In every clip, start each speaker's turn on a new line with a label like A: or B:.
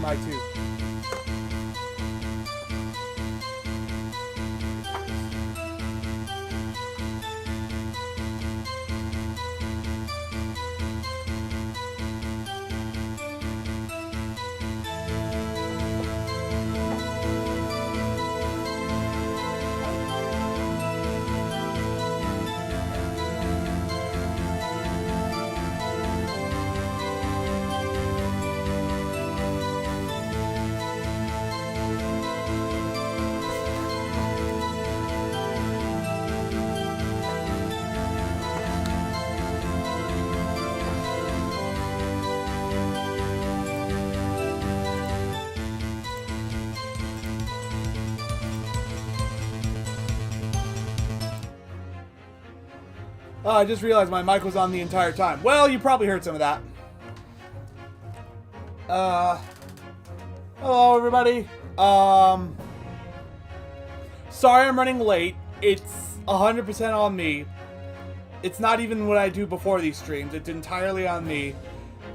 A: guy too. I just realized my mic was on the entire time. Well, you probably heard some of that. Hello everybody. Sorry I'm running late. It's 100% on me. It's not even what I do before these streams. It's entirely on me.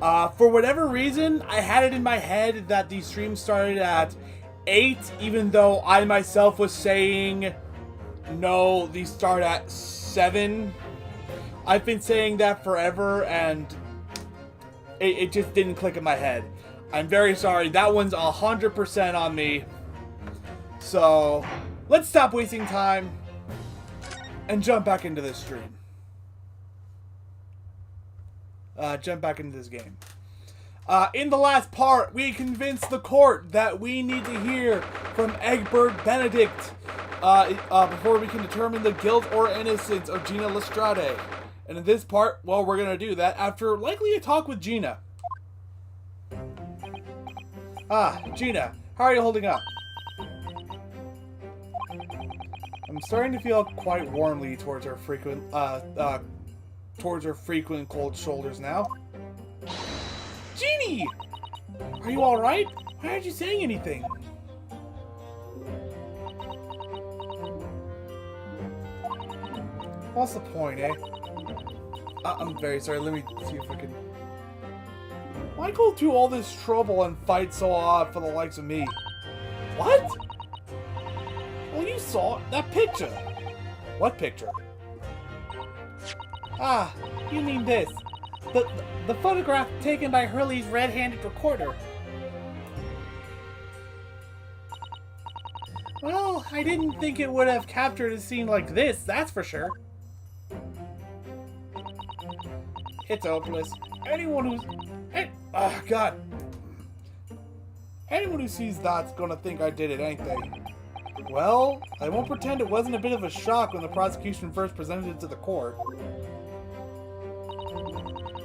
A: For whatever reason, I had it in my head that these streams started at 8, even though I myself was saying, no, these start at 7. I've been saying that forever, and it just didn't click in my head. I'm very sorry. That one's 100% on me. So, let's stop wasting time and jump back into this stream. Jump back into this game. In the last part, we convinced the court that we need to hear from Egbert Benedict before we can determine the guilt or innocence of Gina Lestrade. And in this part, well, we're going to do that after likely a talk with Gina. Gina, how are you holding up? I'm starting to feel quite warmly towards her frequent cold shoulders now. Jeannie! Are you alright? Why aren't you saying anything? What's the point, eh? I'm very sorry, let me see if I can... Why go through all this trouble and fight so hard for the likes of me? What? Well, you saw that picture. What picture? You mean this. The photograph taken by Hurley's red-handed recorder. Well, I didn't think it would have captured a scene like this, that's for sure. It's hopeless. Anyone who's... God. Anyone who sees that's gonna think I did it, ain't they? Well, I won't pretend it wasn't a bit of a shock when the prosecution first presented it to the court.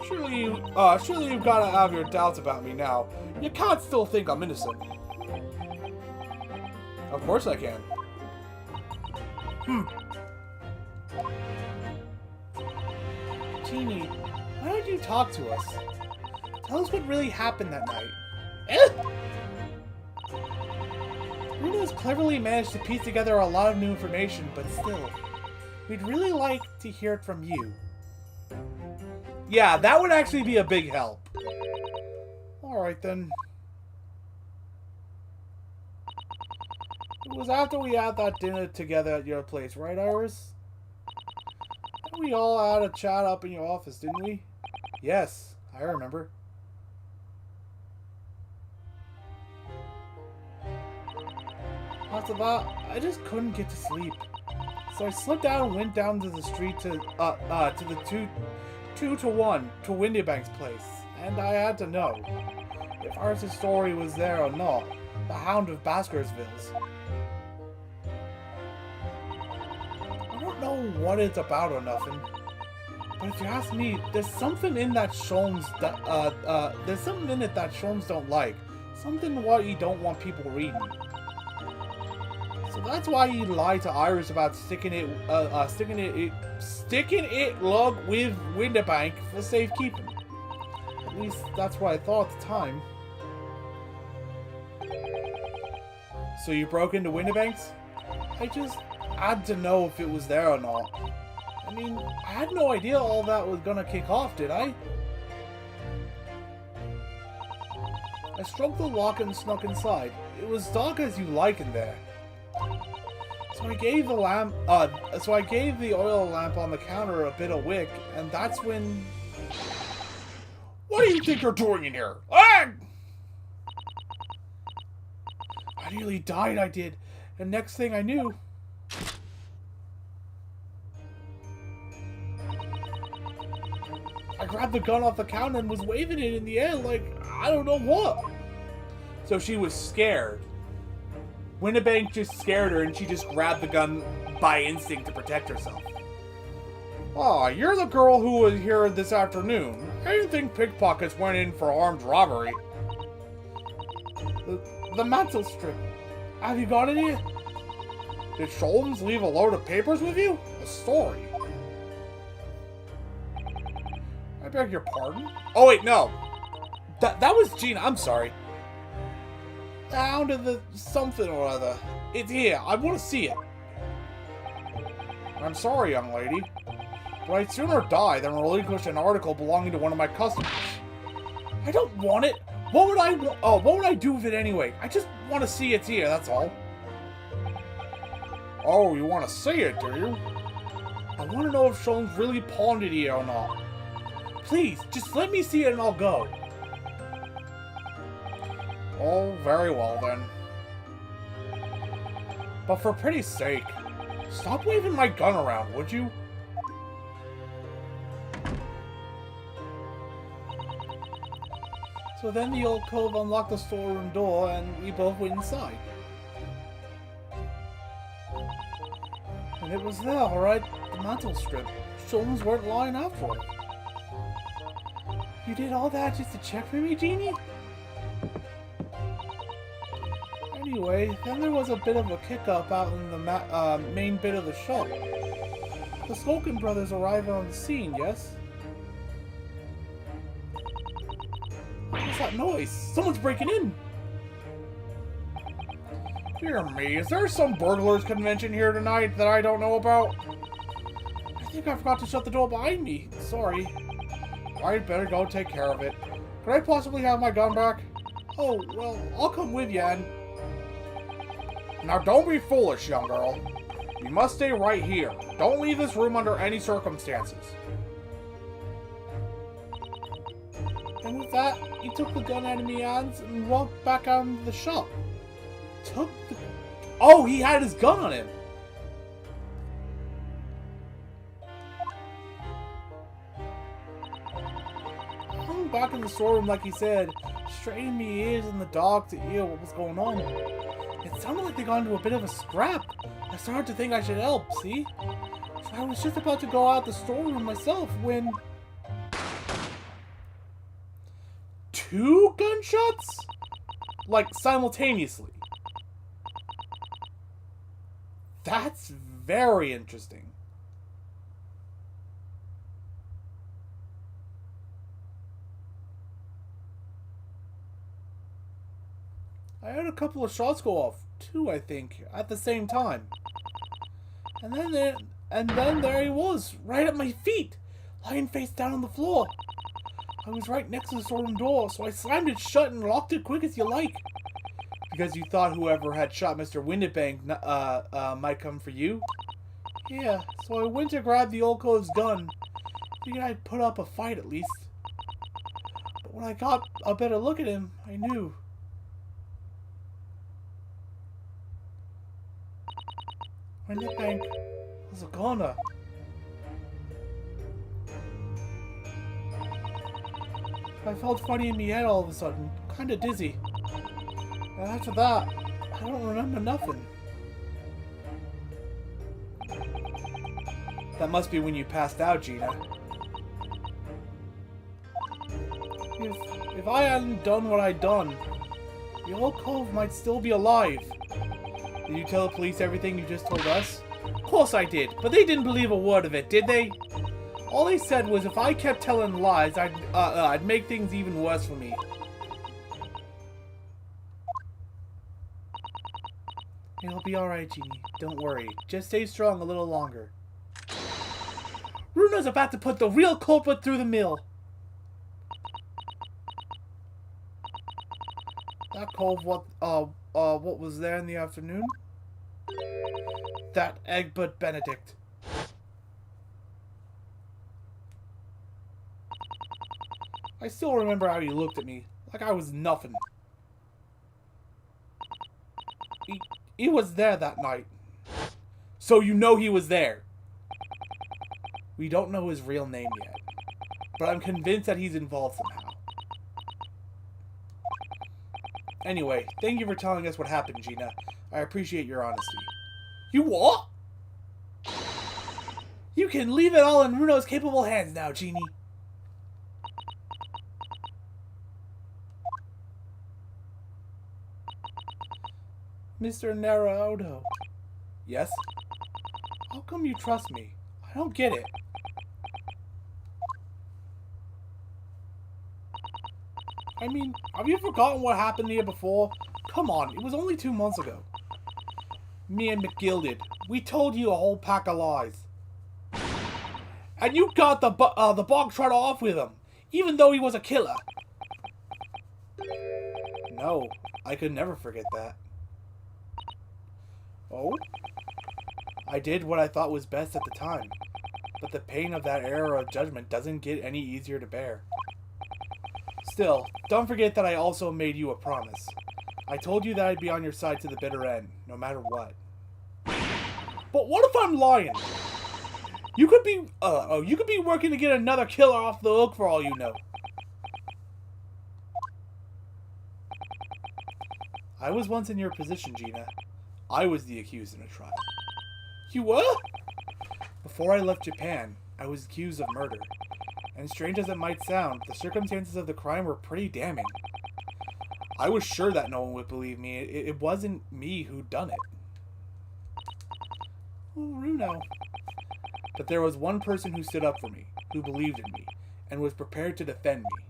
A: Surely you've gotta have your doubts about me now. You can't still think I'm innocent. Of course I can. Jeannie, why don't you talk to us? Tell us what really happened that night. Bruno has cleverly managed to piece together a lot of new information, but still, we'd really like to hear it from you. Yeah, that would actually be a big help. Alright then. It was after we had that dinner together at your place, right, Iris? We all had a chat up in your office, didn't we? Yes, I remember. After that, I just couldn't get to sleep. So I slipped out and went down to the street to the 2-to-1 to Windybank's place. And I had to know if Iris' story was there or not. The Hound of Baskersville's. I don't know what it's about or nothing. But if you ask me, there's something in that Sholmes there's something in it that Sholmes don't like. Something what you don't want people reading. So that's why he lied to Iris about sticking it log with Windybank for safekeeping. At least that's what I thought at the time. So you broke into Windybank's? I just had to know if it was there or not. I mean, I had no idea all that was gonna kick off, did I? I stroked the lock and snuck inside. It was dark as you like in there. So I gave the oil lamp on the counter a bit of wick, and that's when... What do you think you're doing in here? Ah! I nearly died, I did. And next thing I knew... I grabbed the gun off the counter and was waving it in the air like, I don't know what. So she was scared. Winnebank just scared her and she just grabbed the gun by instinct to protect herself. Ah, you're the girl who was here this afternoon. I didn't think pickpockets went in for armed robbery. The mantle strip. Have you got it yet? Did Sholmes leave a load of papers with you? A story. I beg your pardon? Oh wait, no. That was Gina, I'm sorry. Down to the something or other. It's here, I want to see it. I'm sorry, young lady. But I'd sooner die than relinquish an article belonging to one of my customers. I don't want it. What would I do with it anyway? I just want to see it's here, that's all. Oh, you want to see it, do you? I want to know if Sholmes really pawned it here or not. Please, just let me see it and I'll go. Oh, very well then. But for pity's sake, stop waving my gun around, would you? So then the old cove unlocked the storeroom door and we both went inside. And it was there, alright, the mantle strip. Sholmes weren't lying after it. You did all that just to check for me, Jeannie? Anyway, then there was a bit of a kick-up out in the main bit of the shop. The Slocan brothers arrived on the scene, yes? What's that noise? Someone's breaking in! Dear me, is there some burglars convention here tonight that I don't know about? I think I forgot to shut the door behind me. Sorry. I'd better go take care of it. Could I possibly have my gun back? Oh, well, I'll come with you and... Now don't be foolish, young girl. You must stay right here. Don't leave this room under any circumstances. And with that, he took the gun out of my hands and walked back out into the shop. Oh, he had his gun on him! I hung back in the storeroom like he said, straining my ears in the dark to hear what was going on. It sounded like they got into a bit of a scrap. I started to think I should help, see? So I was just about to go out the storeroom myself when... 2 gunshots? Like, simultaneously. That's very interesting. I heard a couple of shots go off, 2 I think, at the same time. And then there he was, right at my feet, lying face down on the floor. I was right next to the storeroom door, so I slammed it shut and locked it quick as you like. Because you thought whoever had shot Mr. Winnebank might come for you? Yeah, so I went to grab the old cove's gun. Figured I'd put up a fight at least. But when I got a better look at him, I knew. Winnebank was a goner. I felt funny in my head all of a sudden, kinda dizzy. And after that, I don't remember nothing. That must be when you passed out, Gina. If I hadn't done what I'd done, the old cove might still be alive. Did you tell the police everything you just told us? Of course I did, but they didn't believe a word of it, did they? All they said was if I kept telling lies, I'd make things even worse for me. It'll be alright, Jeannie. Don't worry. Just stay strong a little longer. Runa's about to put the real culprit through the mill. That cove, what was there in the afternoon? That Egbert Benedict. I still remember how he looked at me, like I was nothing. He was there that night. So you know he was there. We don't know his real name yet, but I'm convinced that he's involved somehow. Anyway, thank you for telling us what happened, Gina. I appreciate your honesty. You what? You can leave it all in Runo's capable hands now, Genie. Mr. Naruto. Yes? How come you trust me? I don't get it. I mean, have you forgotten what happened here before? Come on, it was only 2 months ago. Me and McGilded, we told you a whole pack of lies. And you got the bog trot off with him, even though he was a killer. No, I could never forget that. Oh? I did what I thought was best at the time, but the pain of that error of judgment doesn't get any easier to bear. Still, don't forget that I also made you a promise. I told you that I'd be on your side to the bitter end, no matter what. But what if I'm lying? You could be working to get another killer off the hook for all you know. I was once in your position, Gina. I was the accused in a trial. You were? Before I left Japan, I was accused of murder. And strange as it might sound, the circumstances of the crime were pretty damning. I was sure that no one would believe me. It wasn't me who'd done it. Oh, Runo. But there was one person who stood up for me, who believed in me, and was prepared to defend me.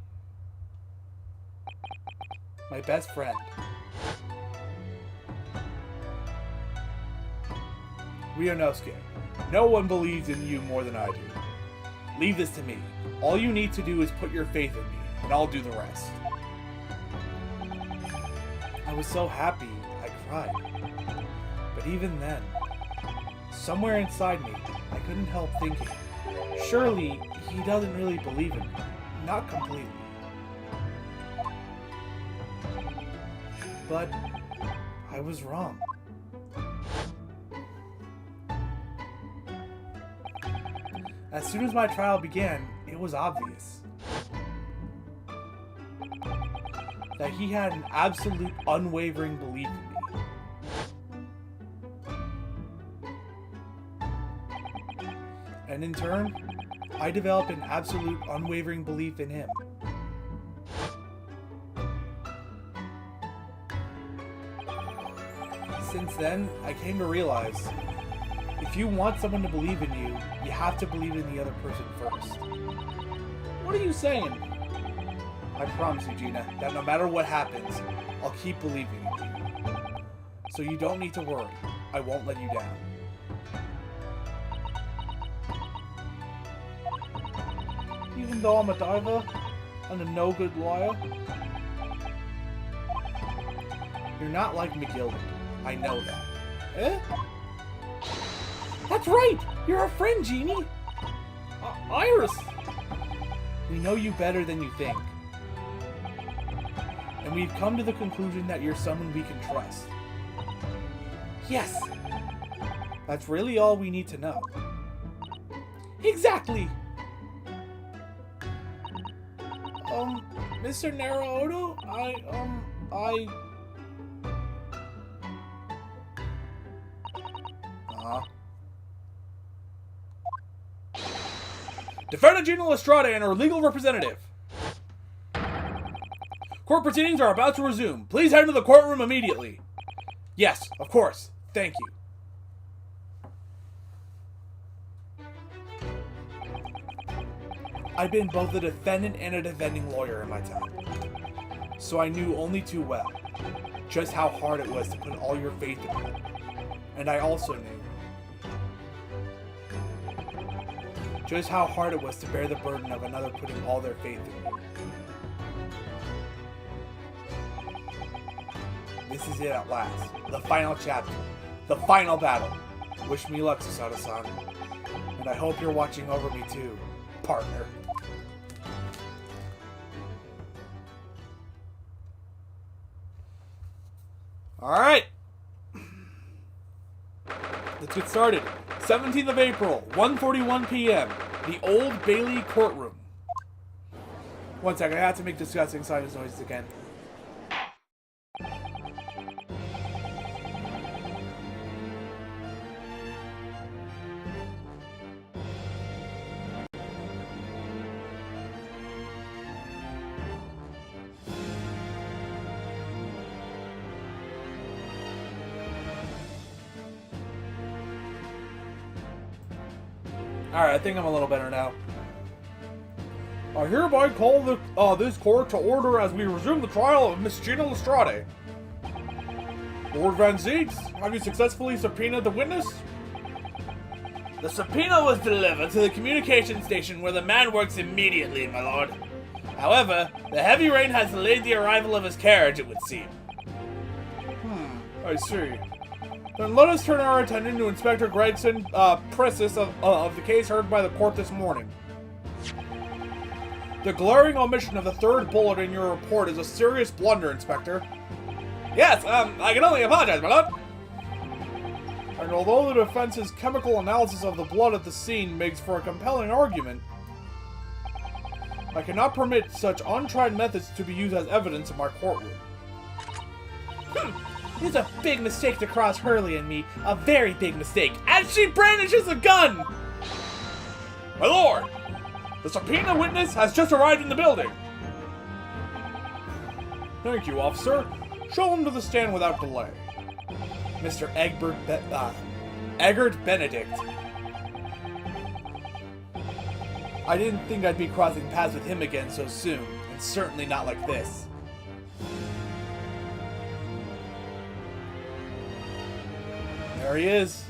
A: My best friend. Ryunosuke, no one believes in you more than I do. Leave this to me. All you need to do is put your faith in me, and I'll do the rest. I was so happy, I cried. But even then, somewhere inside me, I couldn't help thinking, surely he doesn't really believe in me. Not completely. But I was wrong. As soon as my trial began, it was obvious that he had an absolute unwavering belief in me. And in turn, I developed an absolute unwavering belief in him. Since then, I came to realize, if you want someone to believe in you, you have to believe in the other person first. What are you saying? I promise you, Gina, that no matter what happens, I'll keep believing in you. So you don't need to worry. I won't let you down. Even though I'm a diver and a no-good liar? You're not like McGilded. I know that. Eh? That's right! You're a friend, Genie! Iris! We know you better than you think. And we've come to the conclusion that you're someone we can trust. Yes! That's really all we need to know. Exactly! Mr. Naruto, Defendant Gina Estrada and her legal representative. Court proceedings are about to resume. Please head into the courtroom immediately. Yes, of course. Thank you. I've been both a defendant and a defending lawyer in my time. So I knew only too well just how hard it was to put all your faith in me. And I also knew just how hard it was to bear the burden of another putting all their faith in me. This is it at last. The final chapter. The final battle. Wish me luck, Susato-san. And I hope you're watching over me too, partner. Alright. Let's get started. 17th of April, 1:41 p.m. The Old Bailey Courtroom. One second, I have to make disgusting sinus noises again. Alright, I think I'm a little better now. I hereby call this court to order as we resume the trial of Miss Gina Lestrade. Lord Van Zieks, have you successfully subpoenaed the witness? The subpoena was delivered to the communication station where the man works immediately, my lord. However, the heavy rain has delayed the arrival of his carriage, it would seem. I see. Then let us turn our attention to Inspector Gregson, Pressis of the case heard by the court this morning. The glaring omission of the third bullet in your report is a serious blunder, Inspector. Yes, I can only apologize, my lord. And although the defense's chemical analysis of the blood at the scene makes for a compelling argument, I cannot permit such untried methods to be used as evidence in my courtroom. It's a big mistake to cross Hurley and me. A very big mistake. As she brandishes a gun! My lord! The subpoena witness has just arrived in the building! Thank you, officer. Show him to the stand without delay. Mr. Eggert Benedict. I didn't think I'd be crossing paths with him again so soon, and certainly not like this. There he is.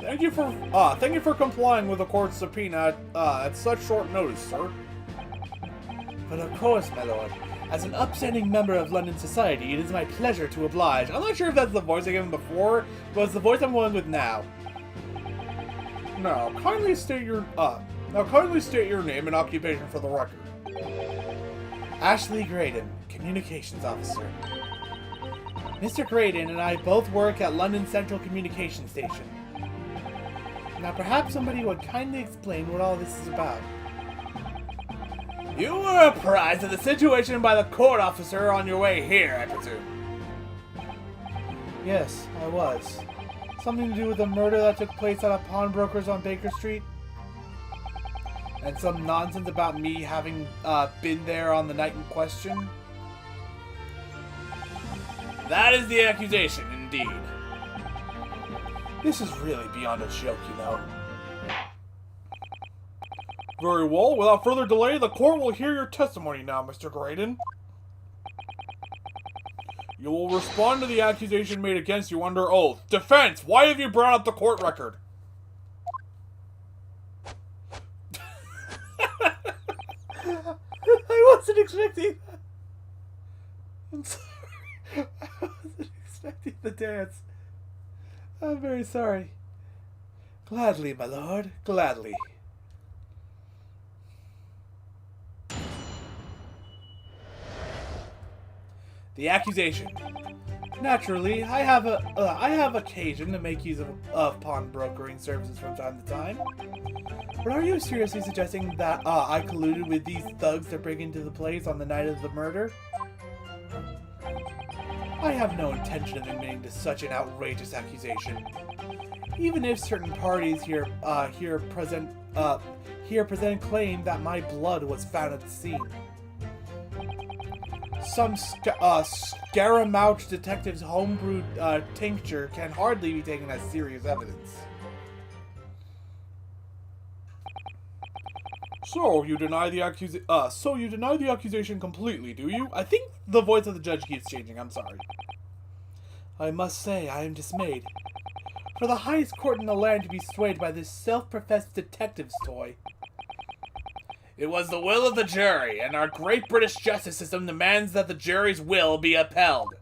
A: Thank you for complying with the court's subpoena at such short notice, sir. But of course, my lord. As an upstanding member of London society, it is my pleasure to oblige. I'm not sure if that's the voice I gave him before, but it's the voice I'm going with now. Now, kindly state your name and occupation for the record. Ashley Graydon, Communications Officer. Mr. Graydon and I both work at London Central Communication Station. Now perhaps somebody would kindly explain what all this is about. You were apprised of the situation by the court officer on your way here, I presume? Yes, I was. Something to do with the murder that took place at a pawnbroker's on Baker Street? And some nonsense about me having been there on the night in question? That is the accusation, indeed. This is really beyond a joke, you know. Very well, without further delay, the court will hear your testimony now, Mr. Graydon. You will respond to the accusation made against you under oath. Defense, why have you brought up the court record? I wasn't expecting that. I'm sorry. I wasn't expecting the dance. I'm very sorry. Gladly, my lord. Gladly. The accusation. Naturally, I have occasion to make use of pawnbrokering services from time to time. But are you seriously suggesting that I colluded with these thugs to break into the place on the night of the murder? I have no intention of admitting to such an outrageous accusation. Even if certain parties here present claim that my blood was found at the scene. Some Scaramouche detective's homebrewed tincture can hardly be taken as serious evidence. So you deny the accusation completely, do you? I think the voice of the judge keeps changing. I'm sorry. I must say I am dismayed. For the highest court in the land to be swayed by this self-professed detective's toy. It was the will of the jury, and our great British justice system demands that the jury's will be upheld.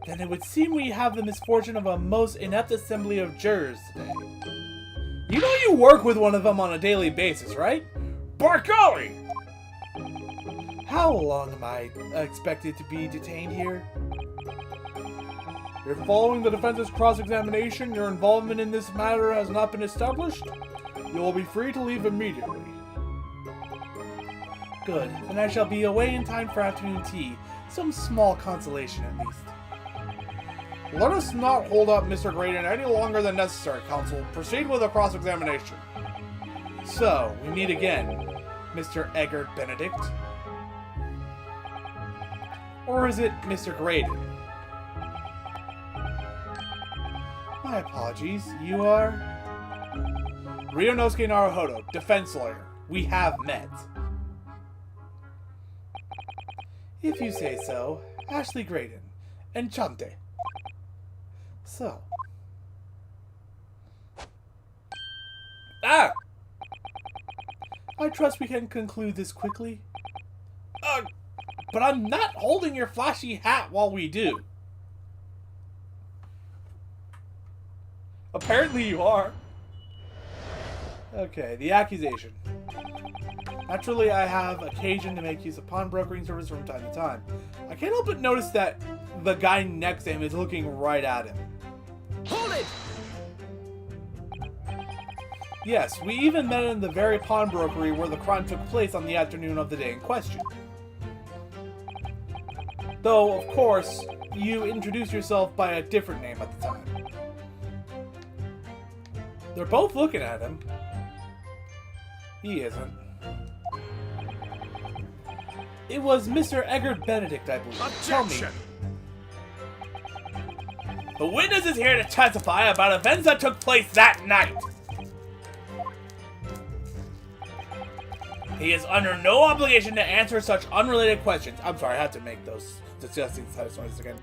A: Then it would seem we have the misfortune of a most inept assembly of jurors today. You know you work with one of them on a daily basis, right? By golly! How long am I expected to be detained here? If following the defense's cross-examination, your involvement in this matter has not been established, you will be free to leave immediately. Good, then I shall be away in time for afternoon tea. Some small consolation, at least. Let us not hold up Mr. Graydon any longer than necessary, counsel. Proceed with the cross-examination. So, we meet again, Mr. Eggert Benedict. Or is it Mr. Graydon? My apologies. You are? Ryunosuke Naruhodo, defense lawyer. We have met. If you say so, Ashley Graydon. Enchante. So. Ah! I trust we can conclude this quickly. But I'm not holding your flashy hat while we do. Apparently you are. Okay, the accusation. Naturally, I have occasion to make use of pawnbrokering service from time to time. I can't help but notice that the guy next to him is looking right at him. Hold it! Yes, we even met in the very pawnbrokery where the crime took place on the afternoon of the day in question. Though, of course, you introduced yourself by a different name at the time. They're both looking at him. He isn't. It was Mr. Eggert Benedict, I believe.
B: Objection!
A: Tell me. The witness is here to testify about events that took place that night. He is under no obligation to answer such unrelated questions. I'm sorry, I had to make those disgusting noises again.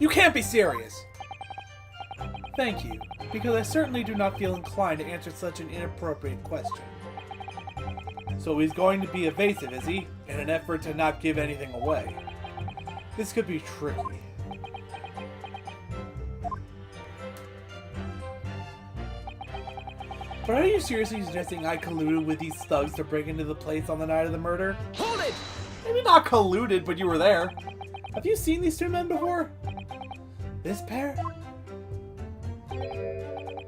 A: You can't be serious! Thank you, because I certainly do not feel inclined to answer such an inappropriate question. So he's going to be evasive, is he? In an effort to not give anything away. This could be tricky. But are you seriously suggesting I colluded with these thugs to break into the place on the night of the murder? Hold it! Maybe not colluded, but you were there. Have you seen these two men before? This pair?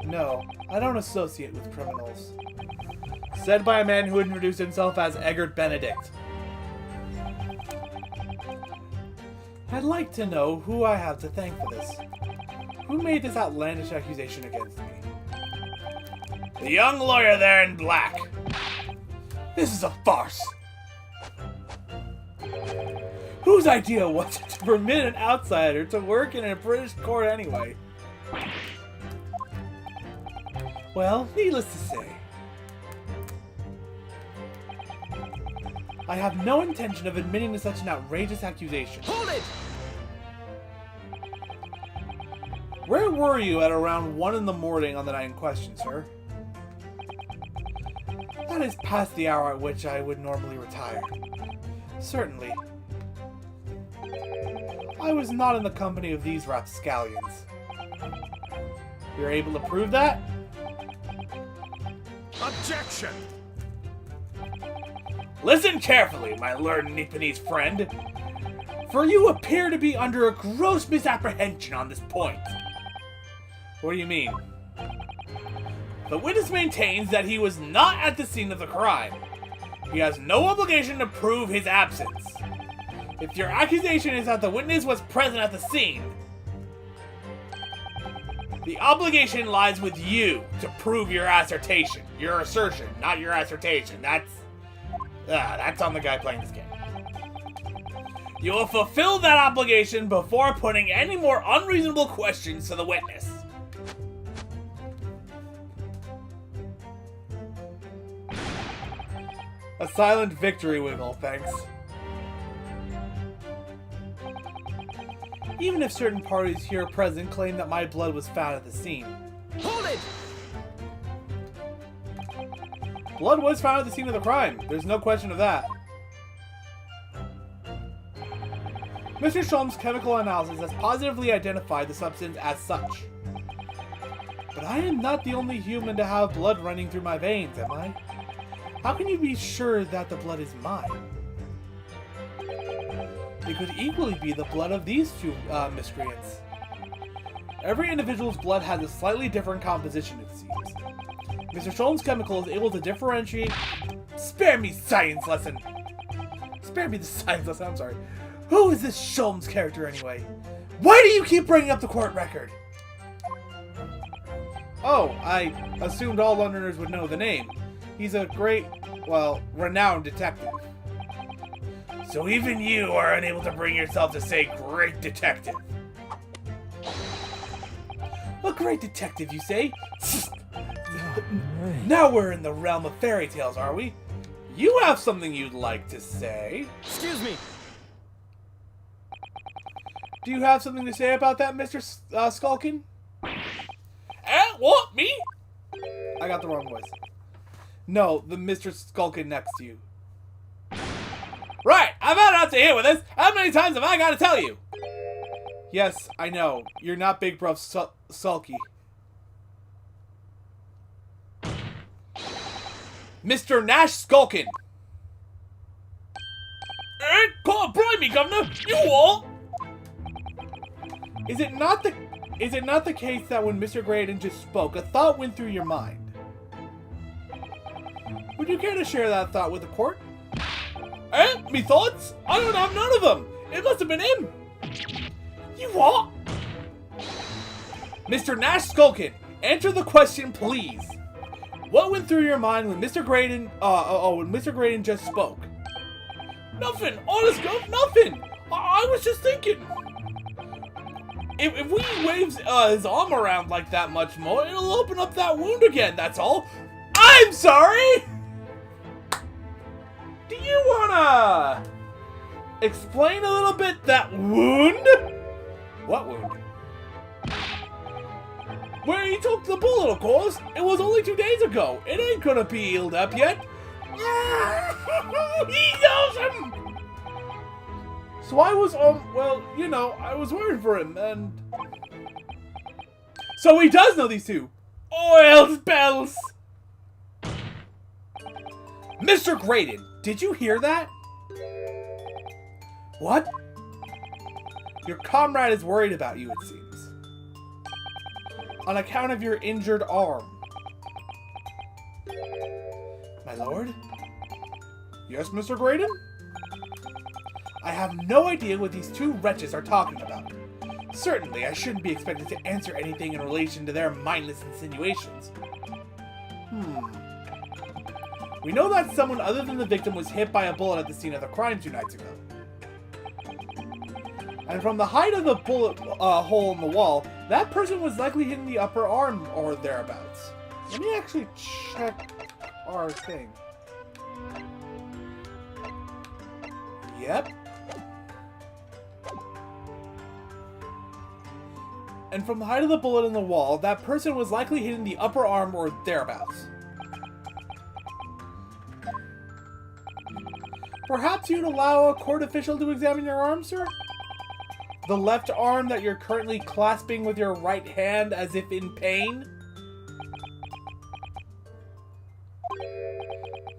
A: No, I don't associate with criminals. Said by a man who introduced himself as Eggert Benedict. I'd like to know who I have to thank for this. Who made this outlandish accusation against me? The young lawyer there in black. This is a farce. Whose idea was it to permit an outsider to work in a British court anyway? Well, needless to say, I have no intention of admitting to such an outrageous accusation. Hold it! Where were you at around 1 in the morning on the night in question, sir? That is past the hour at which I would normally retire. Certainly. I was not in the company of these rapscallions. You're able to prove that?
B: Objection!
A: Listen carefully, my learned Nipponese friend, for you appear to be under a gross misapprehension on this point. What do you mean? The witness maintains that he was not at the scene of the crime. He has no obligation to prove his absence. If your accusation is that the witness was present at the scene, The obligation lies with you to prove your assertion. Your assertion, not your assertion. That's on the guy playing this game. You will fulfill that obligation before putting any more unreasonable questions to the witness. A silent victory wiggle, thanks. Even if certain parties here present claim that my blood was found at the scene.
B: Hold it!
A: Blood was found at the scene of the crime. There's no question of that. Mr. Sholm's chemical analysis has positively identified the substance as such. But I am not the only human to have blood running through my veins, am I? How can you be sure that the blood is mine? It could equally be the blood of these two miscreants. Every individual's blood has a slightly different composition, it seems. Mr. Sholm's chemical is able to differentiate... Spare me science lesson! Spare me the science lesson, I'm sorry. Who is this Sholm's character anyway? Why do you keep bringing up the court record? Oh, I assumed all Londoners would know the name. He's a great, well, renowned detective. So even you are unable to bring yourself to say great detective. A great detective, you say? Now we're in the realm of fairy tales, are we? You have something you'd like to say?
B: Excuse me.
A: Do you have something to say about that, Mr. Skulkin? What, me? I got the wrong voice. No, the Mr. Skulkin next to you. Right, I've had out to here with this. How many times have I got to tell you? Yes, I know. You're not Big Bruv Sulky. Mr. Nash Skulkin. Can't blame me, Governor. You all. Is it not the case that when Mr. Graydon just spoke, a thought went through your mind? Would you care to share that thought with the court? Me thoughts? I don't have none of them. It must have been him. You what? Mr. Nash Skulkin, answer the question, please. What went through your mind when Mr. Graydon, when Mr. Graydon just spoke? Nothing. Honest, Gov, nothing. I was just thinking. If we wave his arm around like that much more, it'll open up that wound again, that's all. I'm sorry! Do you wanna explain a little bit that wound? What wound? Where he took the bullet, of course. It was only 2 days ago. It ain't gonna be healed up yet. He knows him! So I was, well, you know, I was worried for him, and... So he does know these two. Oil spells! Mr. Graydon, did you hear that? What? Your comrade is worried about you, it seems. On account of your injured arm. My lord? Yes, Mr. Graydon? I have no idea what these two wretches are talking about. Certainly, I shouldn't be expected to answer anything in relation to their mindless insinuations. We know that someone other than the victim was hit by a bullet at the scene of the crime 2 nights ago. And from the height of the bullet hole in the wall, that person was likely hitting the upper arm or thereabouts. Let me actually check our thing. Yep. And from the height of the bullet in the wall, that person was likely hitting the upper arm or thereabouts. Perhaps you'd allow a court official to examine your arm, sir? The left arm that you're currently clasping with your right hand as if in pain?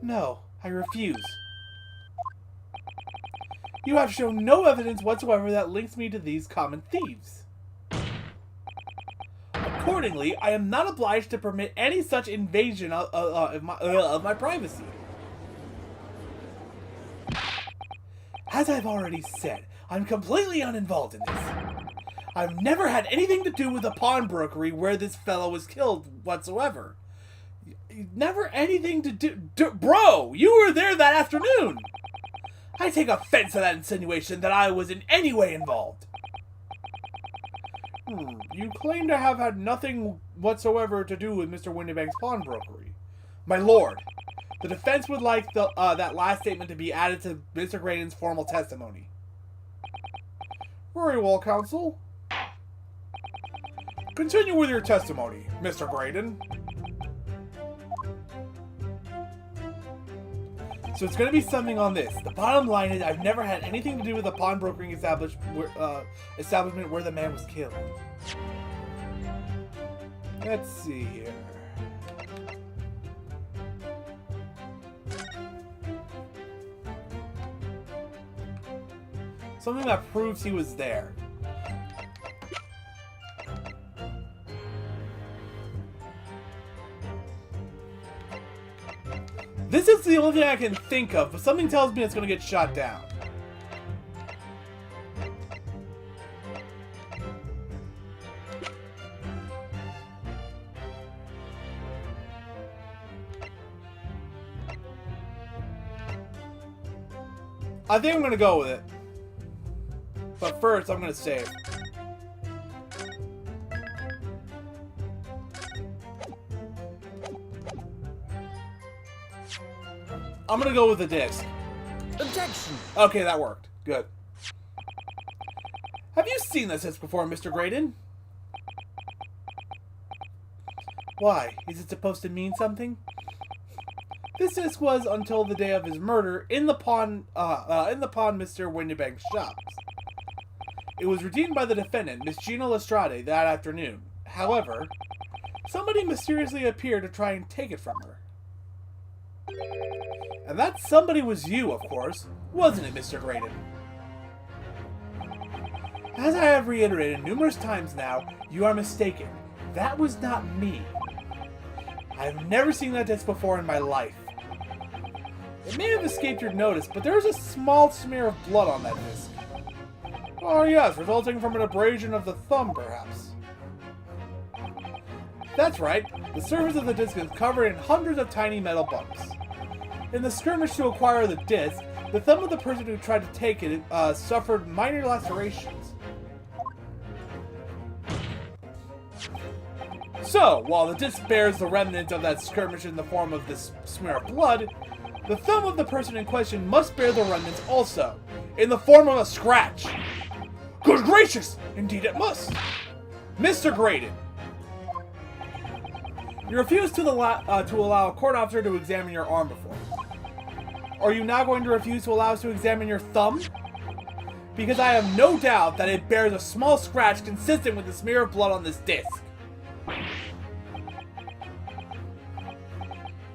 A: No, I refuse. You have shown no evidence whatsoever that links me to these common thieves. Accordingly, I am not obliged to permit any such invasion of my privacy. As I've already said, I'm completely uninvolved in this. I've never had anything to do with the pawnbrokery where this fellow was killed whatsoever. Never anything to do... Bro, you were there that afternoon! I take offense to that insinuation that I was in any way involved. You claim to have had nothing whatsoever to do with Mr. Windybank's pawnbrokery. My lord, the defense would like that last statement to be added to Mr. Graydon's formal testimony. Very well, counsel. Continue with your testimony, Mr. Graydon. So it's going to be something on this. The bottom line is I've never had anything to do with the pawnbrokering establishment where the man was killed. Let's see here. Something that proves he was there. This is the only thing I can think of, but something tells me it's going to get shot down. I think I'm going to go with it. But first, I'm going to save. I'm gonna go with the disc.
B: Objection!
A: Okay, that worked. Good. Have you seen this disc before, Mr. Graydon? Why? Is it supposed to mean something? This disc was until the day of his murder in the pawn Mr. Windybank's shops. It was redeemed by the defendant, Miss Gina Lestrade, that afternoon. However, somebody mysteriously appeared to try and take it from her. And that somebody was you, of course, wasn't it, Mr. Graydon? As I have reiterated numerous times now, you are mistaken. That was not me. I have never seen that disc before in my life. It may have escaped your notice, but there is a small smear of blood on that disc. Oh yes, resulting from an abrasion of the thumb, perhaps. That's right, the surface of the disc is covered in hundreds of tiny metal bumps. In the skirmish to acquire the disc, the thumb of the person who tried to take it suffered minor lacerations. So, while the disc bears the remnant of that skirmish in the form of this smear of blood, the thumb of the person in question must bear the remnants also, in the form of a scratch. Good gracious! Indeed it must! Mr. Graydon, you refuse to allow a court officer to examine your arm before. Are you now going to refuse to allow us to examine your thumb? Because I have no doubt that it bears a small scratch consistent with the smear of blood on this disc.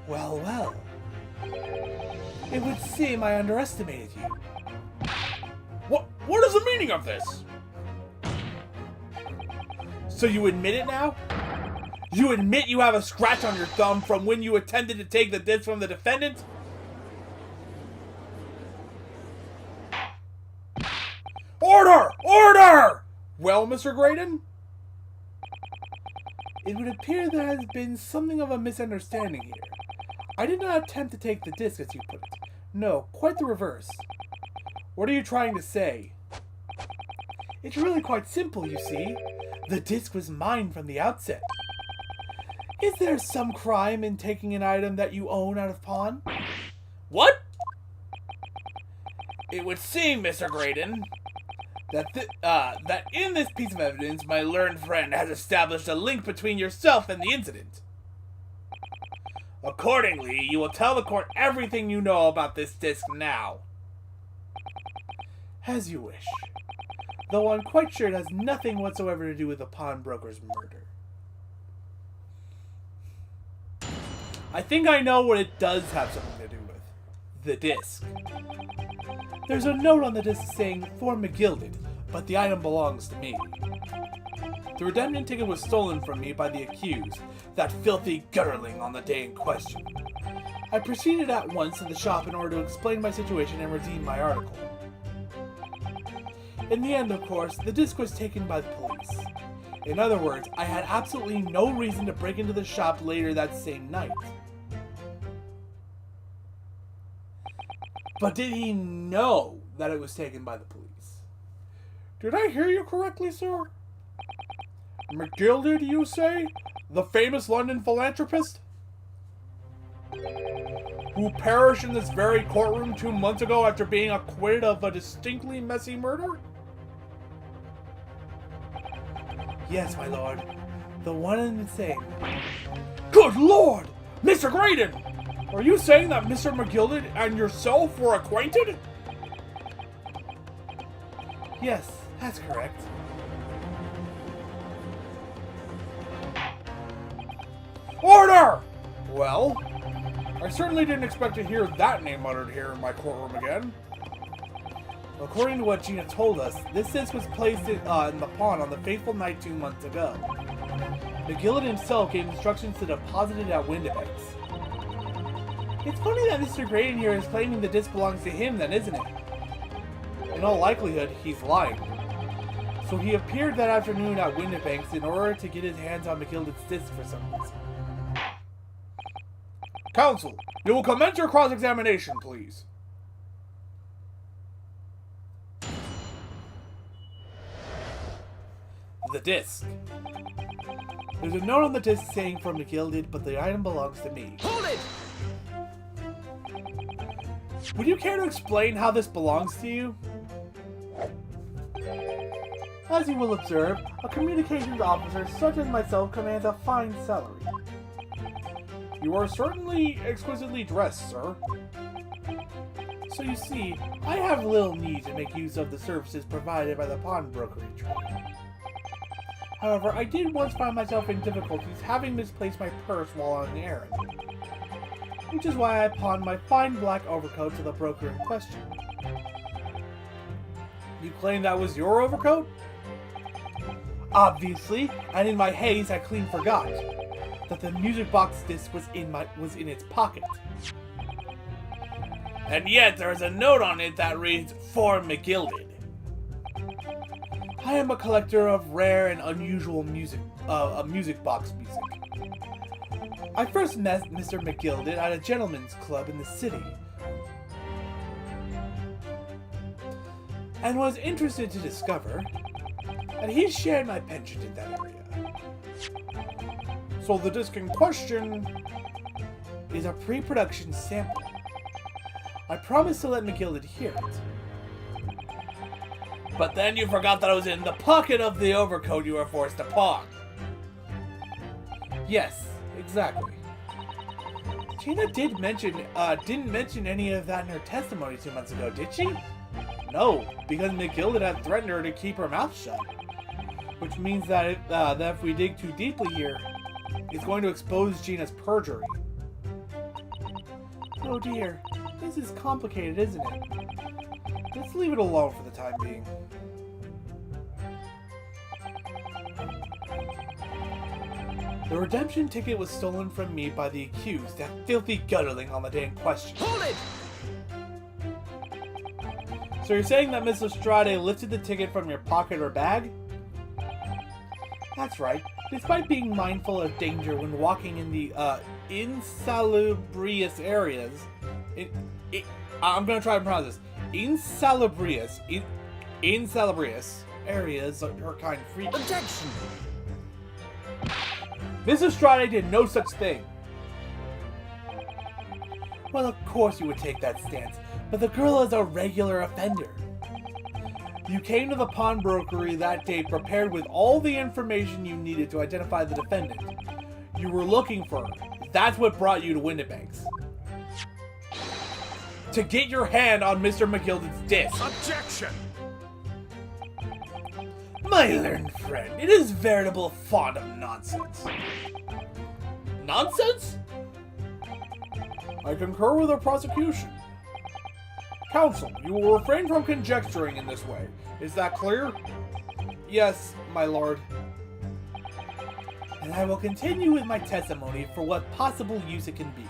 A: Well, well. It would seem I underestimated you. What is the meaning of this? So you admit it now? You admit you have a scratch on your thumb from when you attempted to take the disc from the defendant? Order! Order! Well, Mr. Graydon? It would appear there has been something of a misunderstanding here. I did not attempt to take the disc, as you put it. No, quite the reverse. What are you trying to say? It's really quite simple, you see. The disc was mine from the outset. Is there some crime in taking an item that you own out of pawn? What? It would seem, Mr. Graydon, that in this piece of evidence, my learned friend has established a link between yourself and the incident. Accordingly, you will tell the court everything you know about this disc now. As you wish. Though I'm quite sure it has nothing whatsoever to do with the pawnbroker's murder. I think I know what it does have something to do with. The disc. There's a note on the disc saying, "For McGilded," but the item belongs to me. The redemption ticket was stolen from me by the accused, that filthy gutterling, on the day in question. I proceeded at once to the shop in order to explain my situation and redeem my article. In the end, of course, the disc was taken by the police. In other words, I had absolutely no reason to break into the shop later that same night. But did he know that it was taken by the police? Did I hear you correctly, sir? McGilded, you say? The famous London philanthropist? Who perished in this very courtroom 2 months ago after being acquitted of a distinctly messy murder? Yes, my lord. The one and the same. Good lord! Mr. Graydon! Are you saying that Mr. McGilded and yourself were acquainted? Yes, that's correct. Order! Well, I certainly didn't expect to hear that name uttered here in my courtroom again. According to what Gina told us, this disc was placed in the pawn on the fateful night 2 months ago. McGilded himself gave instructions to deposit it at Windibanks. It's funny that Mr. Graydon here is claiming the disc belongs to him then, isn't it? In all likelihood, he's lying. So he appeared that afternoon at Windibanks in order to get his hands on McGilded's disc for some reason. Counsel, you will commence your cross-examination, please. The disc. There's a note on the disc saying from McGilded, but the item belongs to me. Hold it! Would you care to explain how this belongs to you? As you will observe, a communications officer such as myself commands a fine salary. You are certainly exquisitely dressed, sir. So you see, I have little need to make use of the services provided by the pawnbrokery trade. However, I did once find myself in difficulties having misplaced my purse while on an errand, which is why I pawned my fine black overcoat to the broker in question. You claim that was your overcoat? Obviously, and in my haze I clean forgot that the music box disc was in its pocket. And yet there is a note on it that reads, "For McGilded." I am a collector of rare and unusual music box music. I first met Mr. McGilded at a gentleman's club in the city, and was interested to discover that he shared my penchant in that area. So the disc in question is a pre-production sample. I promised to let McGilded hear it. But then you forgot that it was in the pocket of the overcoat you were forced to pawn. Yes, exactly. Gina didn't mention any of that in her testimony 2 months ago, did she? No, because McGilded had threatened her to keep her mouth shut. Which means that if we dig too deeply here, it's going to expose Gina's perjury. Oh dear, this is complicated, isn't it? Let's leave it alone for the time being. The redemption ticket was stolen from me by the accused, that filthy gutterling on the day in question. Hold it! So you're saying that Miss Lestrade lifted the ticket from your pocket or bag? That's right. Despite being mindful of danger when walking in the insalubrious areas, I'm gonna try and pronounce this. Insalubrious areas are kind of free. Objection! Miss Lestrade did no such thing. Well, of course you would take that stance, but the girl is a regular offender. You came to the pawnbrokery that day prepared with all the information you needed to identify the defendant. You were looking for her. That's what brought you to Windibanks. To get your hand on Mr. McGilded's disc. Objection! My learned friend, it is veritable fond of nonsense. Nonsense? I concur with the prosecution. Counsel, you will refrain from conjecturing in this way. Is that clear? Yes, my lord. And I will continue with my testimony for what possible use it can be.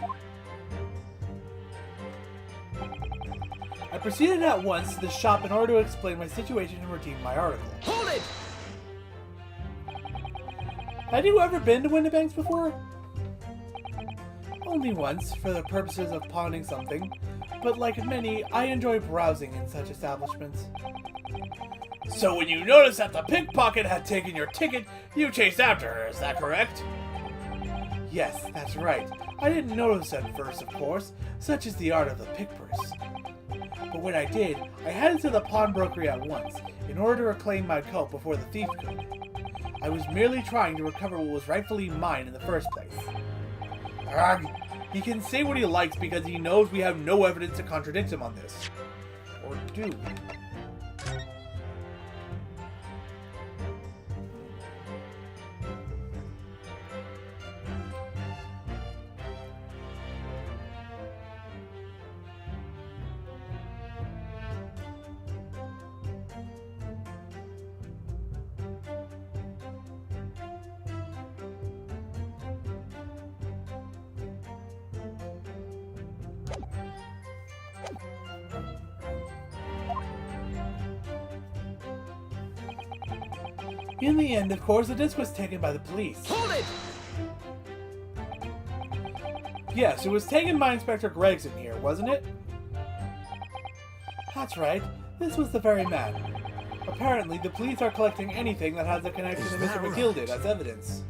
A: I proceeded at once to the shop in order to explain my situation and redeem my article. Hold it! Had you ever been to Windibanks before? Only once, for the purposes of pawning something, but like many, I enjoy browsing in such establishments. So when you noticed that the pickpocket had taken your ticket, you chased after her, is that correct? Yes, that's right. I didn't notice at first, of course, such is the art of the pick-purse. But when I did, I headed to the pawnbrokery at once, in order to reclaim my coat before the thief could. I was merely trying to recover what was rightfully mine in the first place. Ugh, he can say what he likes because he knows we have no evidence to contradict him on this. Or do we? In the end, of course, the disc was taken by the police.
B: Hold it!
A: Yes, it was taken by Inspector Gregson here, wasn't it? That's right. This was the very man. Apparently, the police are collecting anything that has a connection to Mr. McGill did as evidence.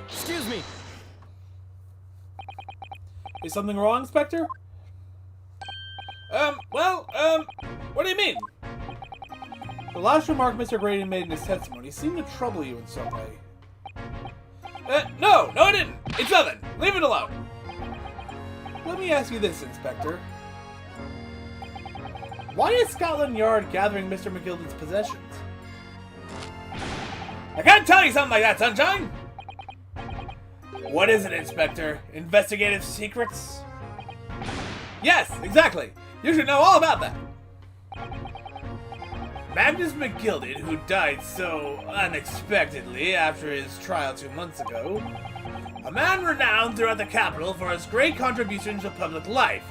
B: Excuse me.
A: Is something wrong, Inspector?
B: What do you mean?
A: The last remark Mr. Grady made in his testimony seemed to trouble you in some way.
B: No, I didn't. It's nothing. Leave it alone.
A: Let me ask you this, Inspector. Why is Scotland Yard gathering Mr. McGilden's possessions?
B: I can't tell you something like that, Sunshine. What is it, Inspector? Investigative secrets? Yes, exactly. You should know all about that. Magnus McGilded, who died so unexpectedly after his trial 2 months ago, a man renowned throughout the capital for his great contributions to public life,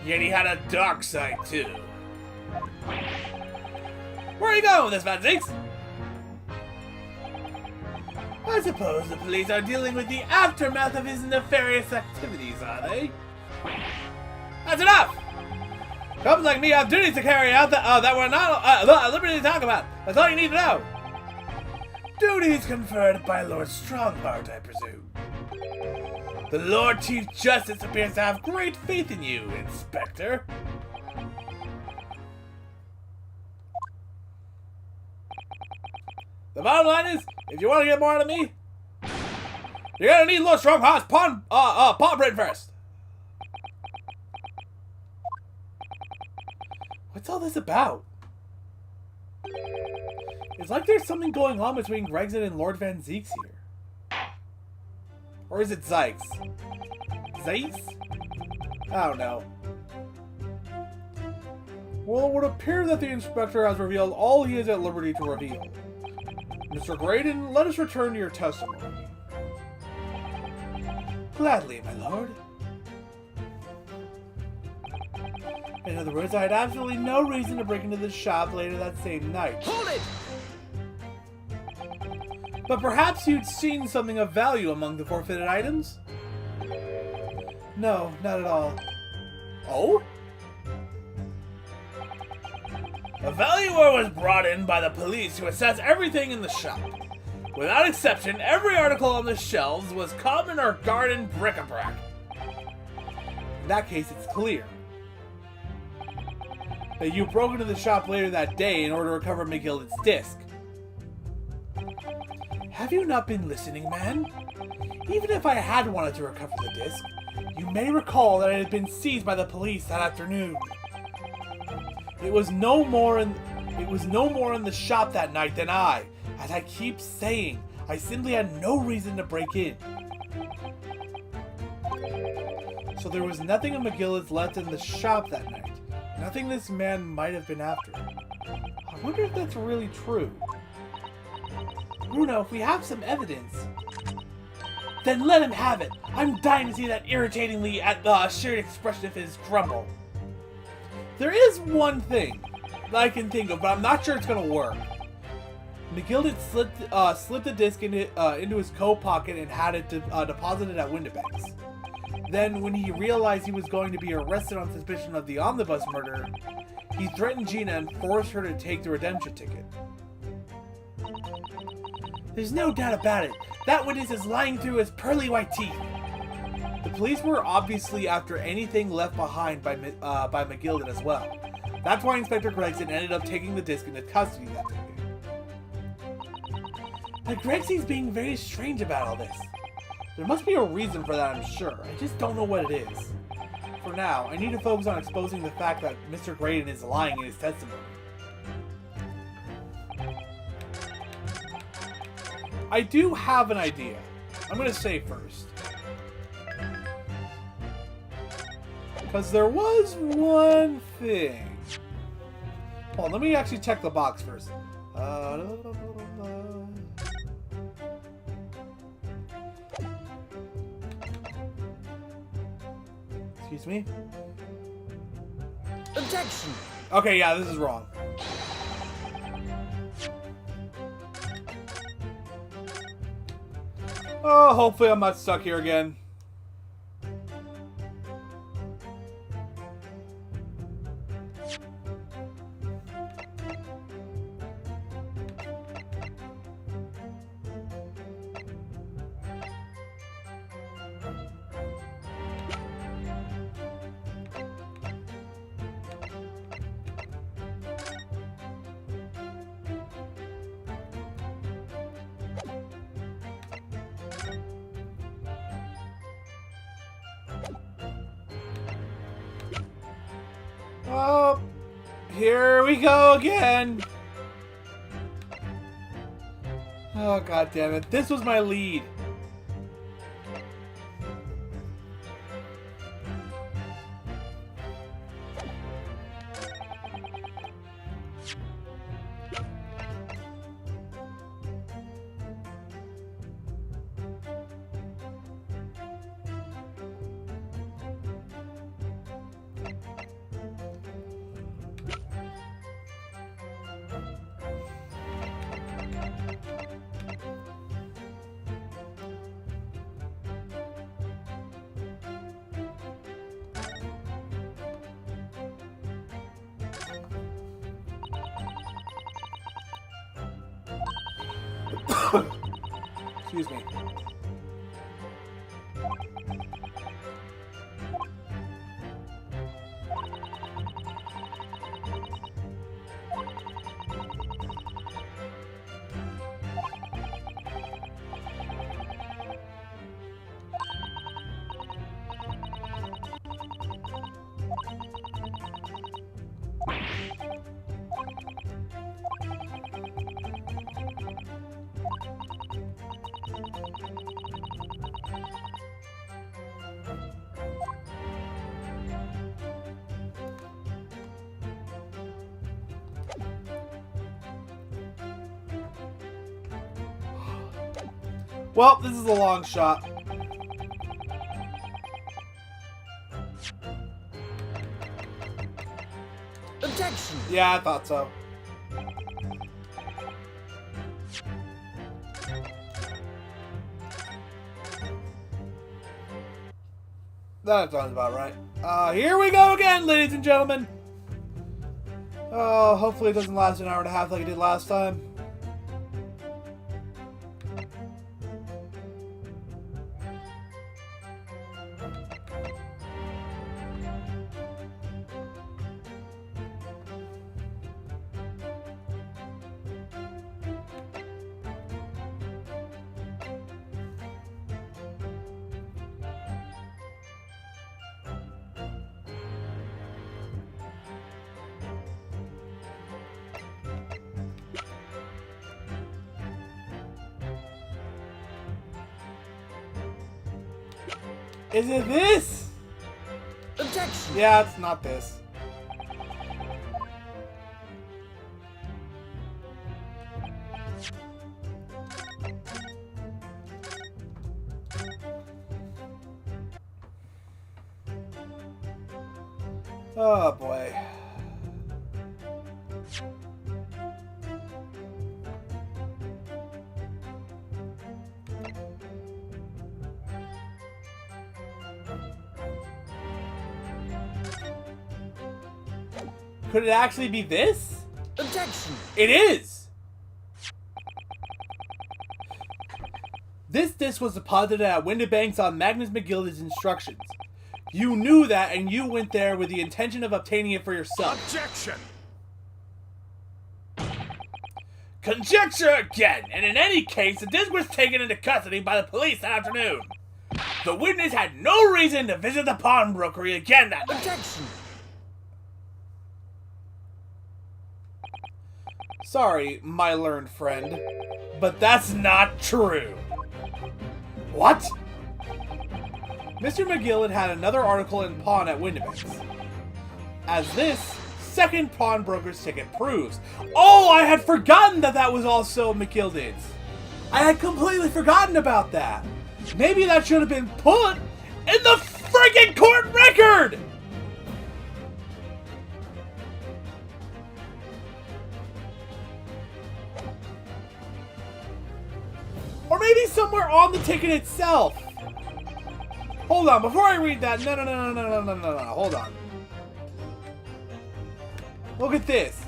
B: yet he had a dark side too. Where are you going with this, Van Zeeks? I suppose the police are dealing with the aftermath of his nefarious activities, are they? That's enough! Cops like me have duties to carry out that we're not at liberty to talk about. That's all you need to know. Duties conferred by Lord Strongheart, I presume. The Lord Chief Justice appears to have great faith in you, Inspector. The bottom line is, if you want to get more out of me, you're gonna need Lord Strongheart's paw print first.
A: What's all this about? It's like there's something going on between Gregson and Lord Van Zeeks here. Or is it Zykes? Zykes? I don't know. Well, it would appear that the Inspector has revealed all he is at liberty to reveal. Mr. Graydon, let us return to your testimony. Gladly, my lord. In other words, I had absolutely no reason to break into the shop later that same night.
B: Hold it!
A: But perhaps you'd seen something of value among the forfeited items? No, not at all.
B: Oh? A valuer was brought in by the police to assess everything in the shop. Without exception, every article on the shelves was common or garden bric-a-brac.
A: In that case, it's clear that you broke into the shop later that day in order to recover McGilden's disc. Have you not been listening, man? Even if I had wanted to recover the disc, you may recall that it had been seized by the police that afternoon. It was no more in the shop that night than I. As I keep saying, I simply had no reason to break in. So there was nothing of McGillen's left in the shop that night. Nothing this man might have been after. I wonder if that's really true. Bruno, if we have some evidence, then let him have it. I'm dying to see that irritatingly assured expression of his grumble. There is one thing that I can think of, but I'm not sure it's gonna work. McGill slipped the disc into his coat pocket and had it deposited at Windibanks. Then, when he realized he was going to be arrested on suspicion of the omnibus murder, he threatened Gina and forced her to take the redemption ticket. There's no doubt about it. That witness is lying through his pearly white teeth. The police were obviously after anything left behind by McGilden as well. That's why Inspector Gregson ended up taking the disc into custody that day. But Gregson's being very strange about all this. There must be a reason for that, I'm sure. I just don't know what it is. For now, I need to focus on exposing the fact that Mr. Graydon is lying in his testimony. I do have an idea. I'm going to say first. Because there was one thing. Hold on, let me actually check the box first. Excuse me?
C: Objection!
A: Okay, yeah, this is wrong. Oh, hopefully I'm not stuck here again. Oh, here we go again. Oh, god damn it. This was my lead. Excuse me. Well, this is a long shot.
C: Objection!
A: Yeah, I thought so. That sounds about right. Here we go again, ladies and gentlemen. Oh, hopefully it doesn't last an hour and a half like it did last time. Is it this?
C: Objection!
A: Yeah, it's not this. Oh boy. Could it actually be this?
C: Objection!
A: It is! This disc was deposited at Windibanks on Magnus McGilda's instructions. You knew that, and you went there with the intention of obtaining it for yourself.
D: Objection!
B: Conjecture again, and in any case, the disc was taken into custody by the police that afternoon. The witness had no reason to visit the pawnbrokery again that night.
C: Objection!
A: Sorry, my learned friend, but that's not true.
B: What?
A: Mr. McGill had another article in Pawn at Windibanks. As this second pawnbroker's ticket proves. Oh, I had forgotten that that was also McGilden's. I had completely forgotten about that. Maybe that should have been put in the friggin' court record! Or maybe somewhere on the ticket itself. Hold on, before I read that, no, hold on. Look at this.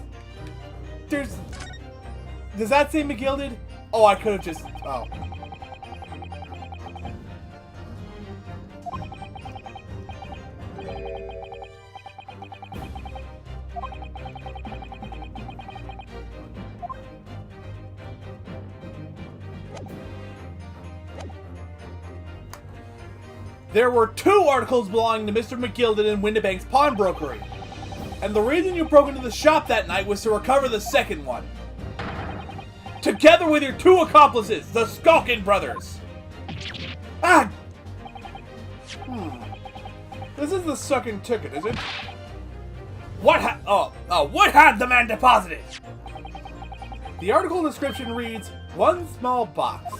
A: Does that say McGilded? Oh, I could have just, oh. There were 2 articles belonging to Mr. McGilded in Windibank's pawnbrokery. And the reason you broke into the shop that night was to recover the second one. Together with your 2 accomplices, the Skulkin brothers. Ah! This is the second ticket, is it?
B: What had the man deposited?
A: The article description reads, 1 small box.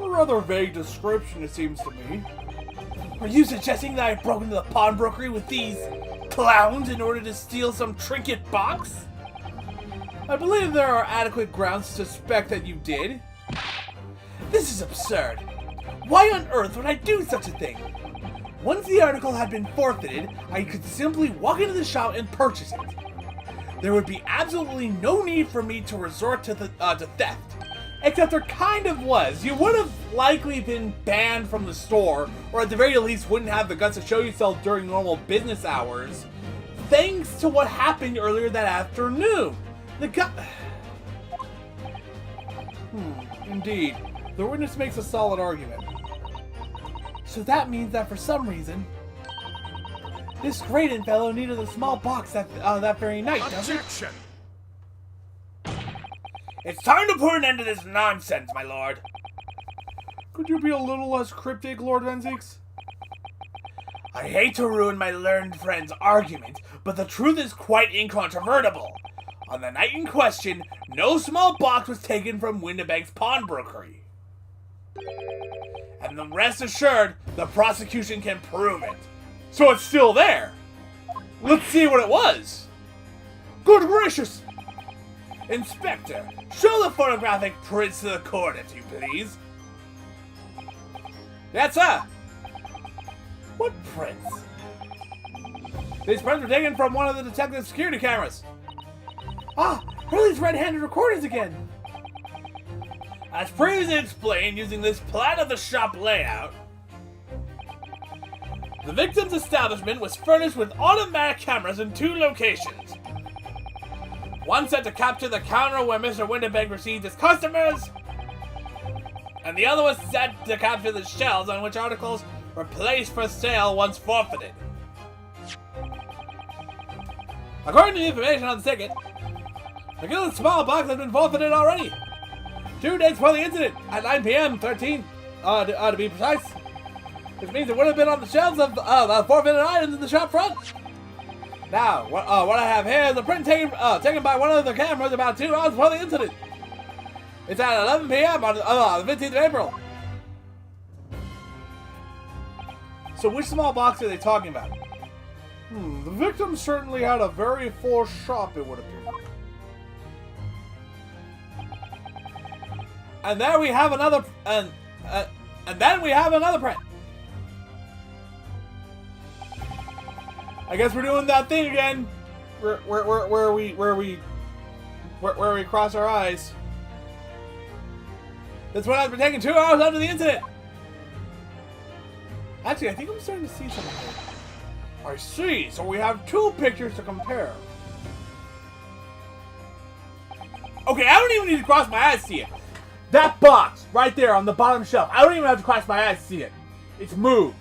A: A rather vague description, it seems to me.
B: Are you suggesting that I broke into the pawnbrokery with these clowns in order to steal some trinket box?
A: I believe there are adequate grounds to suspect that you did.
B: This is absurd. Why on earth would I do such a thing? Once the article had been forfeited, I could simply walk into the shop and purchase it. There would be absolutely no need for me to resort to theft.
A: Except there kind of was. You would have likely been banned from the store, or at the very least wouldn't have the guts to show yourself during normal business hours, thanks to what happened earlier that afternoon. Indeed. The witness makes a solid argument. So that means that for some reason, this Graydon fellow needed a small box that very night, doesn't it?
D: Objection!
B: It's time to put an end to this nonsense, my lord.
A: Could you be a little less cryptic, Lord Venzix?
B: I hate to ruin my learned friend's argument, but the truth is quite incontrovertible. On the night in question, no small box was taken from Windibank's pawnbrokery. And the rest assured, the prosecution can prove it.
A: So it's still there. Let's see what it was. Good gracious!
B: Inspector, show the photographic prints to the court, if you please.
A: Yes, sir.
B: What prints?
A: These prints were taken from one of the detective's security cameras. Ah, Hurley's red-handed recordings again.
B: As previously explained, using this plan of the shop layout, the victim's establishment was furnished with automatic cameras in 2 locations. One set to capture the counter where Mr. Windibank received his customers, and the other was set to capture the shelves on which articles were placed for sale once forfeited.
A: According to the information on the ticket, the Gillen's small box has been forfeited already. 2 days before the incident, at 9 p.m. 13, to be precise. Which means it would have been on the shelves of the forfeited items in the shop front. Now, what I have here is a print taken by one of the cameras about 2 hours before the incident. It's at 11 p.m. on the 15th of April. So which small box are they talking about? The victim certainly had a very full shop, it would appear. And there we have another, and then we have another print. I guess we're doing that thing again. where we cross our eyes.
B: This one has been taken 2 hours after the incident.
A: Actually, I think I'm starting to see something here. I see. So we have 2 pictures to compare.
B: Okay, I don't even need to cross my eyes to see it.
A: That box right there on the bottom shelf. I don't even have to cross my eyes to see it. It's moved.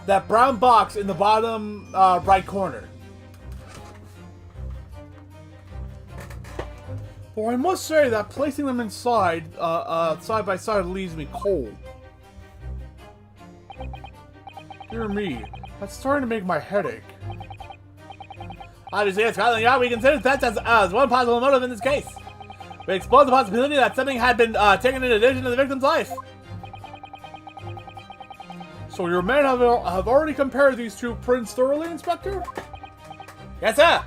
A: That brown box in the bottom right corner. Well, I must say that placing them inside, side by side, leaves me cold. Dear me, that's starting to make my head ache.
B: Obviously, it's rather young. We consider that as one possible motive in this case. We explored the possibility that something had been taken in addition to the victim's life.
A: So your men have already compared these 2 prints thoroughly, Inspector?
B: Yes, sir.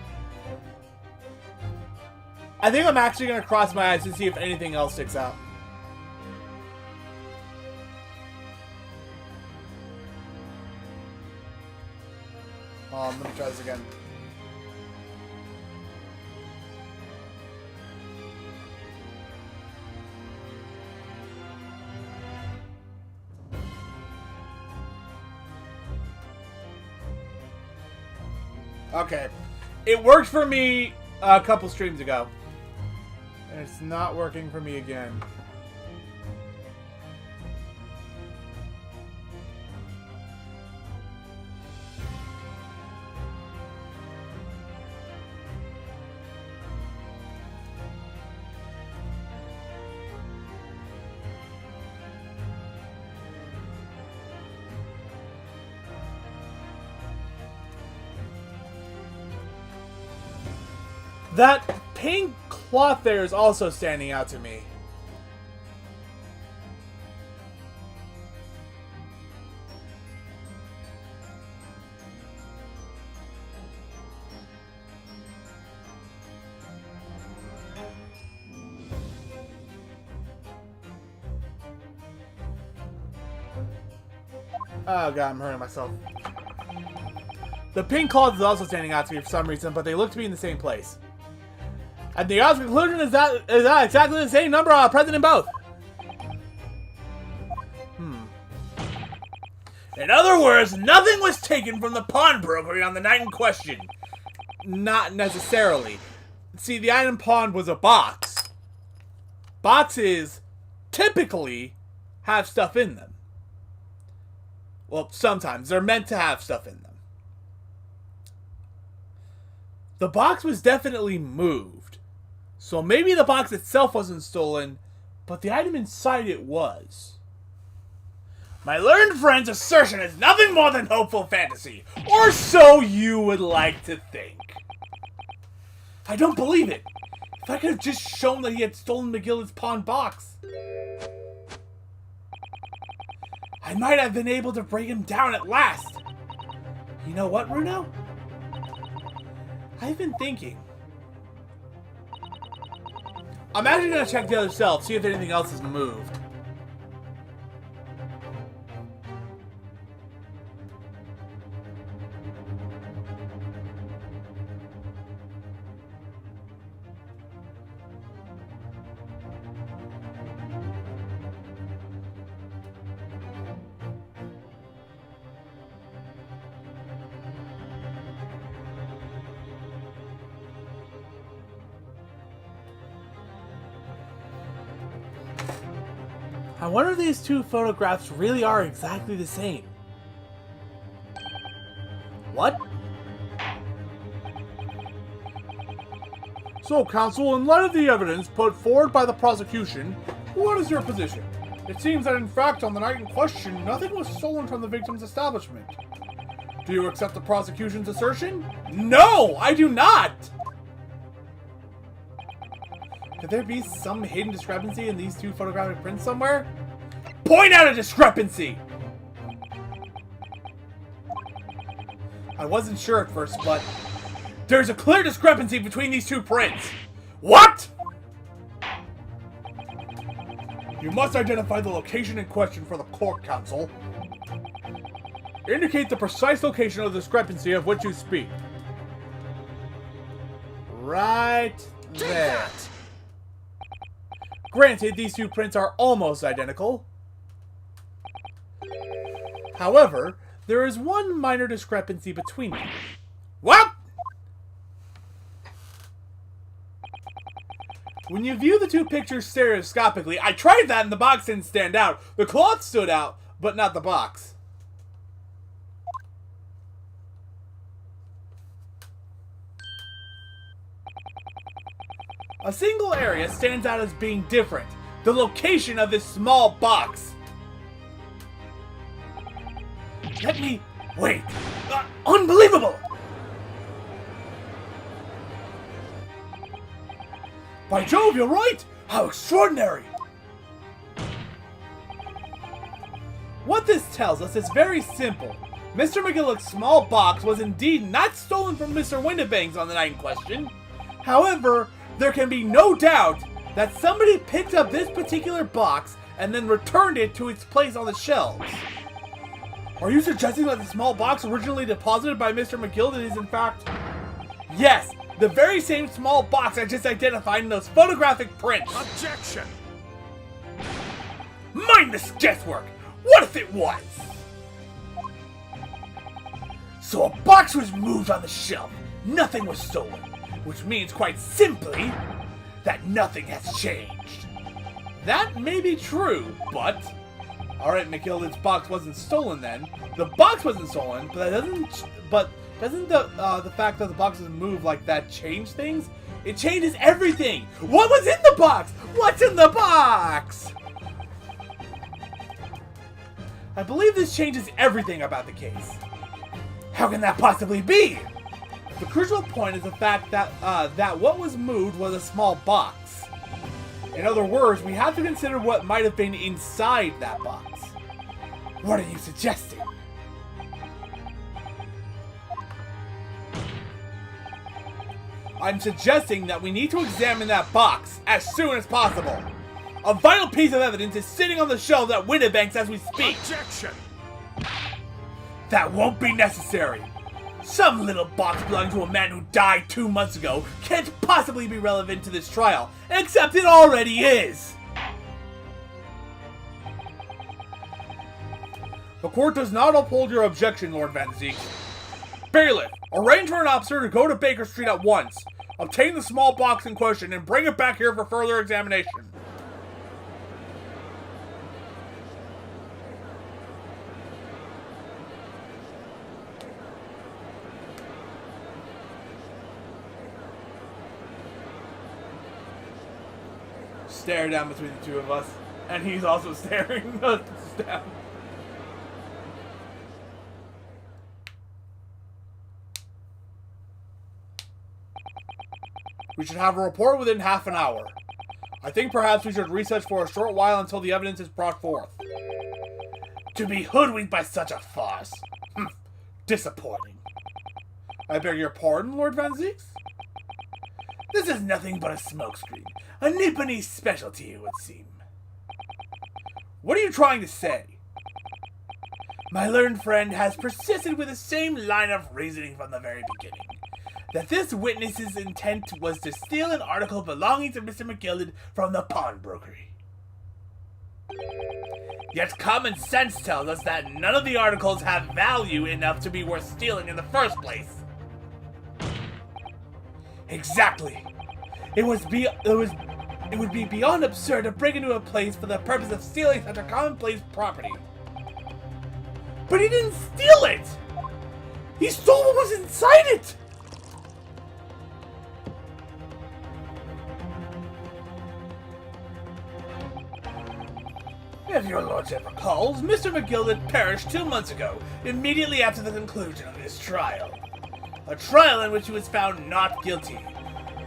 A: I think I'm actually going to cross my eyes to see if anything else sticks out. Let me try this again. Okay. It worked for me a couple streams ago. And it's not working for me again. That pink cloth there is also standing out to me. Oh god, I'm hurting myself. The pink cloth is also standing out to me for some reason, but they look to be in the same place. And the odds conclusion is that exactly the same number present in both.
B: In other words, nothing was taken from the pawnbroker on the night in question.
A: Not necessarily. See, the item pawned was a box. Boxes typically have stuff in them. Well, sometimes. They're meant to have stuff in them. The box was definitely moved. So maybe the box itself wasn't stolen, but the item inside it was.
B: My learned friend's assertion is nothing more than hopeful fantasy.
A: Or so you would like to think. I don't believe it. If I could have just shown that he had stolen McGillis' pawn box, I might have been able to break him down at last. You know what, Bruno? I've been thinking. I'm actually going to check the other shelf, see if anything else is moved. I wonder if these 2 photographs really are exactly the same. What? So, counsel, in light of the evidence put forward by the prosecution, what is your position? It seems that in fact, on the night in question, nothing was stolen from the victim's establishment. Do you accept the prosecution's assertion? No, I do not! Could there be some hidden discrepancy in these 2 photographic prints somewhere? Point out a discrepancy! I wasn't sure at first, but there's a clear discrepancy between these 2 prints. What? You must identify the location in question for the court, counsel. Indicate the precise location of the discrepancy of which you speak. Right
C: Take
A: there.
C: that!
A: Granted, these two prints are almost identical. However, there is one minor discrepancy between them.
B: What?
A: When you view the two pictures stereoscopically,
B: I tried that and the box didn't stand out. The cloth stood out,
A: but not the box. A single area stands out as being different.
B: the location of this small box.
A: Let me...
B: Wait.
A: Unbelievable! By Jove, you're right! How extraordinary! What this tells us is very simple. Mr. McGillic's small box was indeed not stolen from Mr. Windibanks on the night in question. However, there can be no doubt that somebody picked up this particular box and then returned it to its place on the shelves. Are you suggesting that the small box originally deposited by Mr. McGill is in fact... Yes, the very same small box I just identified in those photographic prints.
C: Objection!
A: Mindless guesswork! What if it was? So a box was moved on the shelf. Nothing was stolen. Which means, quite simply, that nothing has changed. That may be true, but... Alright, McGilden's box wasn't stolen then. The box wasn't stolen, but that doesn't... But doesn't the fact that the box was moved like that change things? It changes everything! What was in the box? What's in the box? I believe this changes everything about the case. How can that possibly be? The crucial point is the fact that that what was moved was a small box. In other words, we have to consider what might have been inside that box. What are you suggesting? I'm suggesting that we need to examine that box as soon as possible. A vital piece of evidence is sitting on the shelves at Windibanks as we speak.
C: Objection!
A: That won't be necessary. Some little box belonging to a man who died 2 months ago can't possibly be relevant to this trial, except it already is. The court does not uphold your objection, Lord Van Zeek. Bailiff, arrange for an officer to go to Baker Street at once, obtain the small box in question, and bring it back here for further examination. Stare down between the two of us, and he's also staring us down. We should have a report within half an hour. I think perhaps we should recess for a short while until the evidence is brought forth. To be hoodwinked by such a farce. Disappointing. I beg your pardon, Lord Van Zeeks? This is nothing but a smokescreen. A Nipponese specialty, it would seem. What are you trying to say? My learned friend has persisted with the same line of reasoning from the very beginning. That this witness's intent was to steal an article belonging to Mr. McGilden from the pawnbrokery. Yet common sense tells us that none of the articles have value enough to be worth stealing in the first place. Exactly. It would be beyond absurd to break into a place for the purpose of stealing such a commonplace property. But he didn't steal it! He stole what was inside it! If your lordship recalls, Mr. McGilden perished 2 months ago, immediately after the conclusion of his trial. A trial in which he was found not guilty.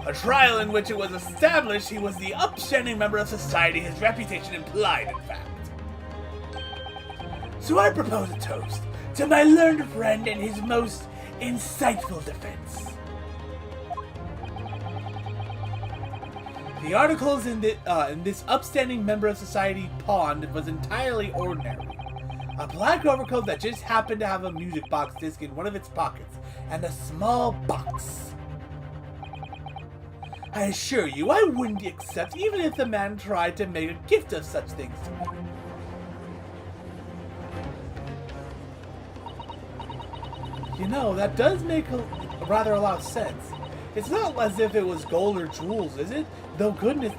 A: A trial in which it was established he was the upstanding member of society his reputation implied, in fact. So I propose a toast to my learned friend and his most insightful defense. The articles in this upstanding member of society pawned was entirely ordinary. A black overcoat that just happened to have a music box disc in one of its pockets, and a small box. I assure you, I wouldn't accept even if the man tried to make a gift of such things to me. You know, that does make rather a lot of sense. It's not as if it was gold or jewels, is it? Though goodness,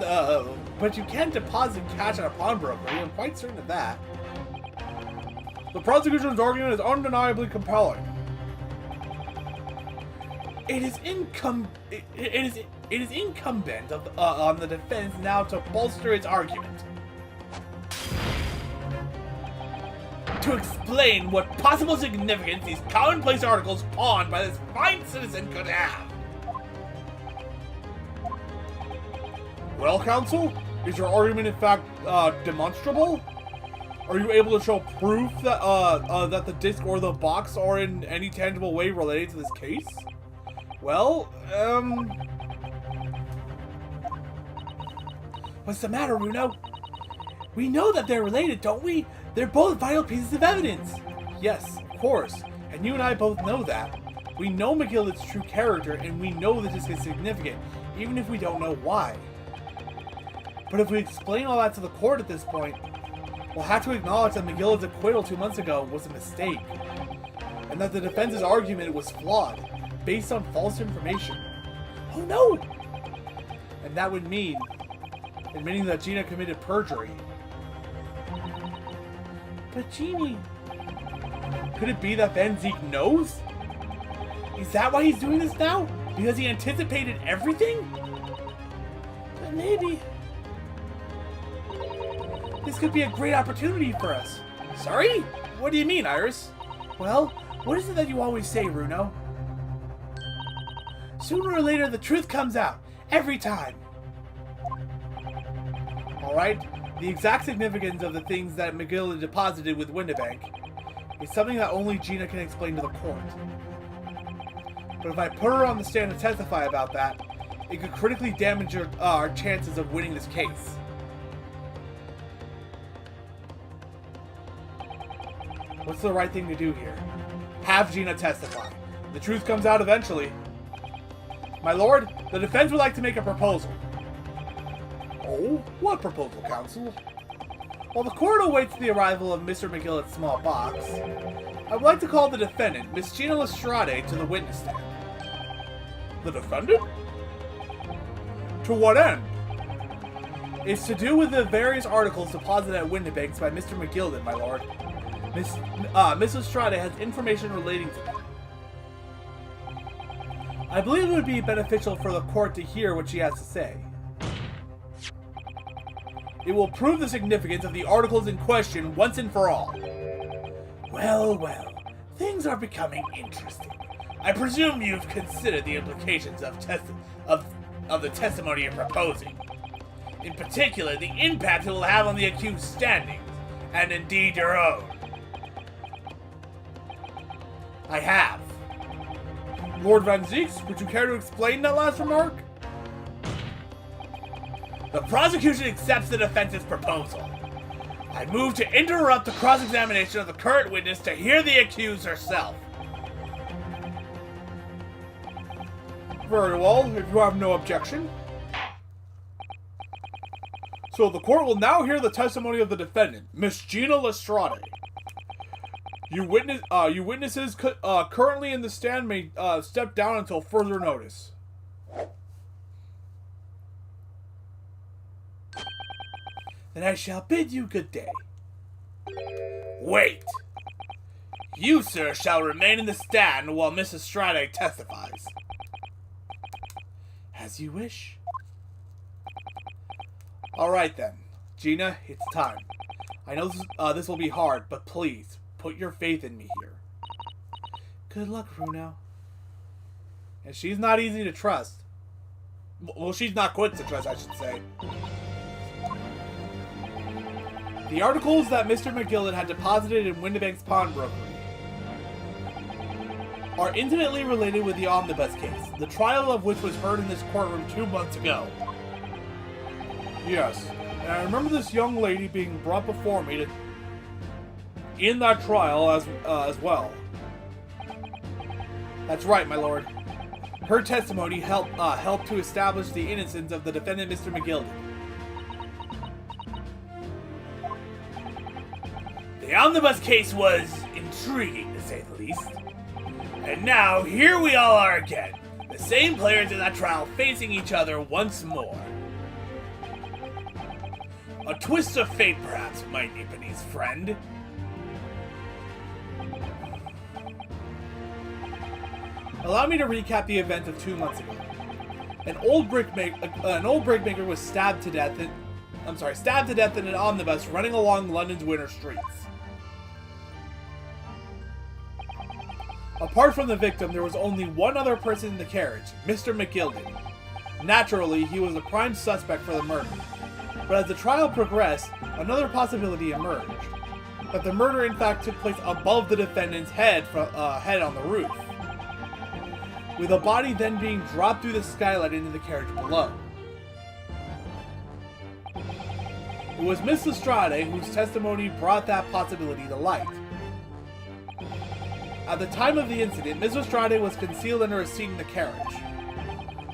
A: but you can't deposit cash at a pawnbroker, I'm quite certain of that. The prosecution's argument is undeniably compelling. It is incumbent on the defense now to bolster its argument. To explain what possible significance these commonplace articles pawned by this fine citizen could have. Well, counsel, is your argument in fact demonstrable? Are you able to show proof that that the disc or the box are in any tangible way related to this case? Well, what's the matter, Runo? We know that they're related, don't we? They're both vital pieces of evidence. Yes, of course. And you and I both know that. We know McGillet's true character, and we know the disc is significant, even if we don't know why. But if we explain all that to the court at this point, we'll have to acknowledge that McGillet's acquittal 2 months ago was a mistake, and that the defense's argument was flawed, based on false information. Oh no! And that would mean admitting that Gina committed perjury. But Jeannie, could it be that Van Zeke knows? Is that why he's doing this now? Because he anticipated everything? But maybe this could be a great opportunity for us. Sorry? What do you mean, Iris? Well, what is it that you always say, Runo? Sooner or later, the truth comes out. Every time. Alright, the exact significance of the things that McGillet deposited with Windibank is something that only Gina can explain to the court. But if I put her on the stand to testify about that, it could critically damage our chances of winning this case. What's the right thing to do here? Have Gina testify. The truth comes out eventually. My lord, the defense would like to make a proposal. Oh? What proposal, counsel? While the court awaits the arrival of Mr. McGillet's small box, I would like to call the defendant, Miss Gina Lestrade, to the witness stand. The defendant? To what end? It's to do with the various articles deposited at Windibanks by Mr. McGillet, my lord. Miss Lestrade has information relating to them. I believe it would be beneficial for the court to hear what she has to say. It will prove the significance of the articles in question once and for all. Well, well, things are becoming interesting. I presume you've considered the implications of the testimony you're proposing. In particular, the impact it will have on the accused's standings, and indeed your own. I have. Lord Van Zieks, would you care to explain that last remark? The prosecution accepts the defense's proposal. I move to interrupt the cross-examination of the current witness to hear the accused herself. Very well, if you have no objection. So the court will now hear the testimony of the defendant, Miss Gina Lestrade. You witnesses currently in the stand may step down until further notice. Then I shall bid you good day. Wait! You, sir, shall remain in the stand while Miss Lestrade testifies. As you wish. Alright then. Gina, it's time. I know this will be hard, but please, put your faith in me here. Good luck, Runo. And she's not easy to trust. Well, she's not quick to trust, I should say. The articles that Mr. McGillet had deposited in Windibank's pawnbrokery are intimately related with the omnibus case, the trial of which was heard in this courtroom 2 months ago. Yes, and I remember this young lady being brought before me to... in that trial as well. That's right, my lord. Her testimony helped to establish the innocence of the defendant, Mr. McGilden.
B: The omnibus case was intriguing, to say the least. And now, here we all are again. The same players in that trial facing each other once more. A twist of fate, perhaps, my Nipponese friend.
A: Allow me to recap the event of 2 months ago. An old brick maker was stabbed to death in an omnibus running along London's winter streets. Apart from the victim, there was only one other person in the carriage, Mr. McGilden. Naturally, he was a prime suspect for the murder. But as the trial progressed, another possibility emerged. That the murder in fact took place above the defendant's head on the roof, with the body then being dropped through the skylight into the carriage below. It was Miss Lestrade whose testimony brought that possibility to light. At the time of the incident, Miss Lestrade was concealed under a seat in the carriage,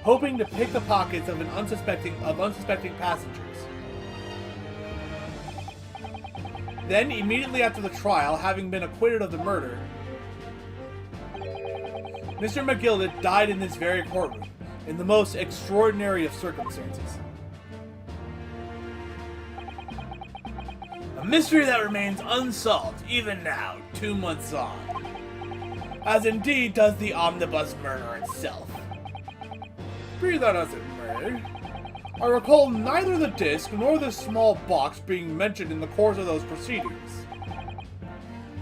A: hoping to pick the pockets of unsuspecting passengers. Then, immediately after the trial, having been acquitted of the murder, Mr. McGilden died in this very courtroom, in the most extraordinary of circumstances.
B: A mystery that remains unsolved even now, 2 months on. As indeed does the omnibus murder itself.
A: Be that as it may, I recall neither the disc nor the small box being mentioned in the course of those proceedings.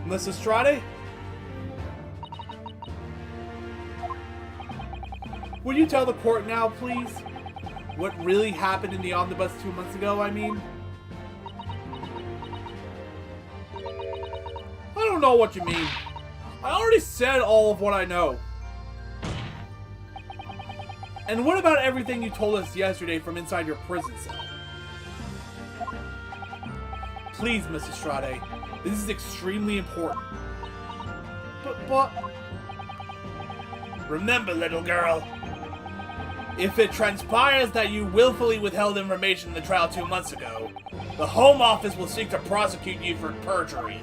A: Miss Lestrade? Would you tell the court now, please? What really happened in the omnibus 2 months ago, I mean? I don't know what you mean. I already said all of what I know. And what about everything you told us yesterday from inside your prison cell? Please, Miss Lestrade, this is extremely important. But...
B: Remember, little girl, if it transpires that you willfully withheld information in the trial 2 months ago, the Home Office will seek to prosecute you for perjury.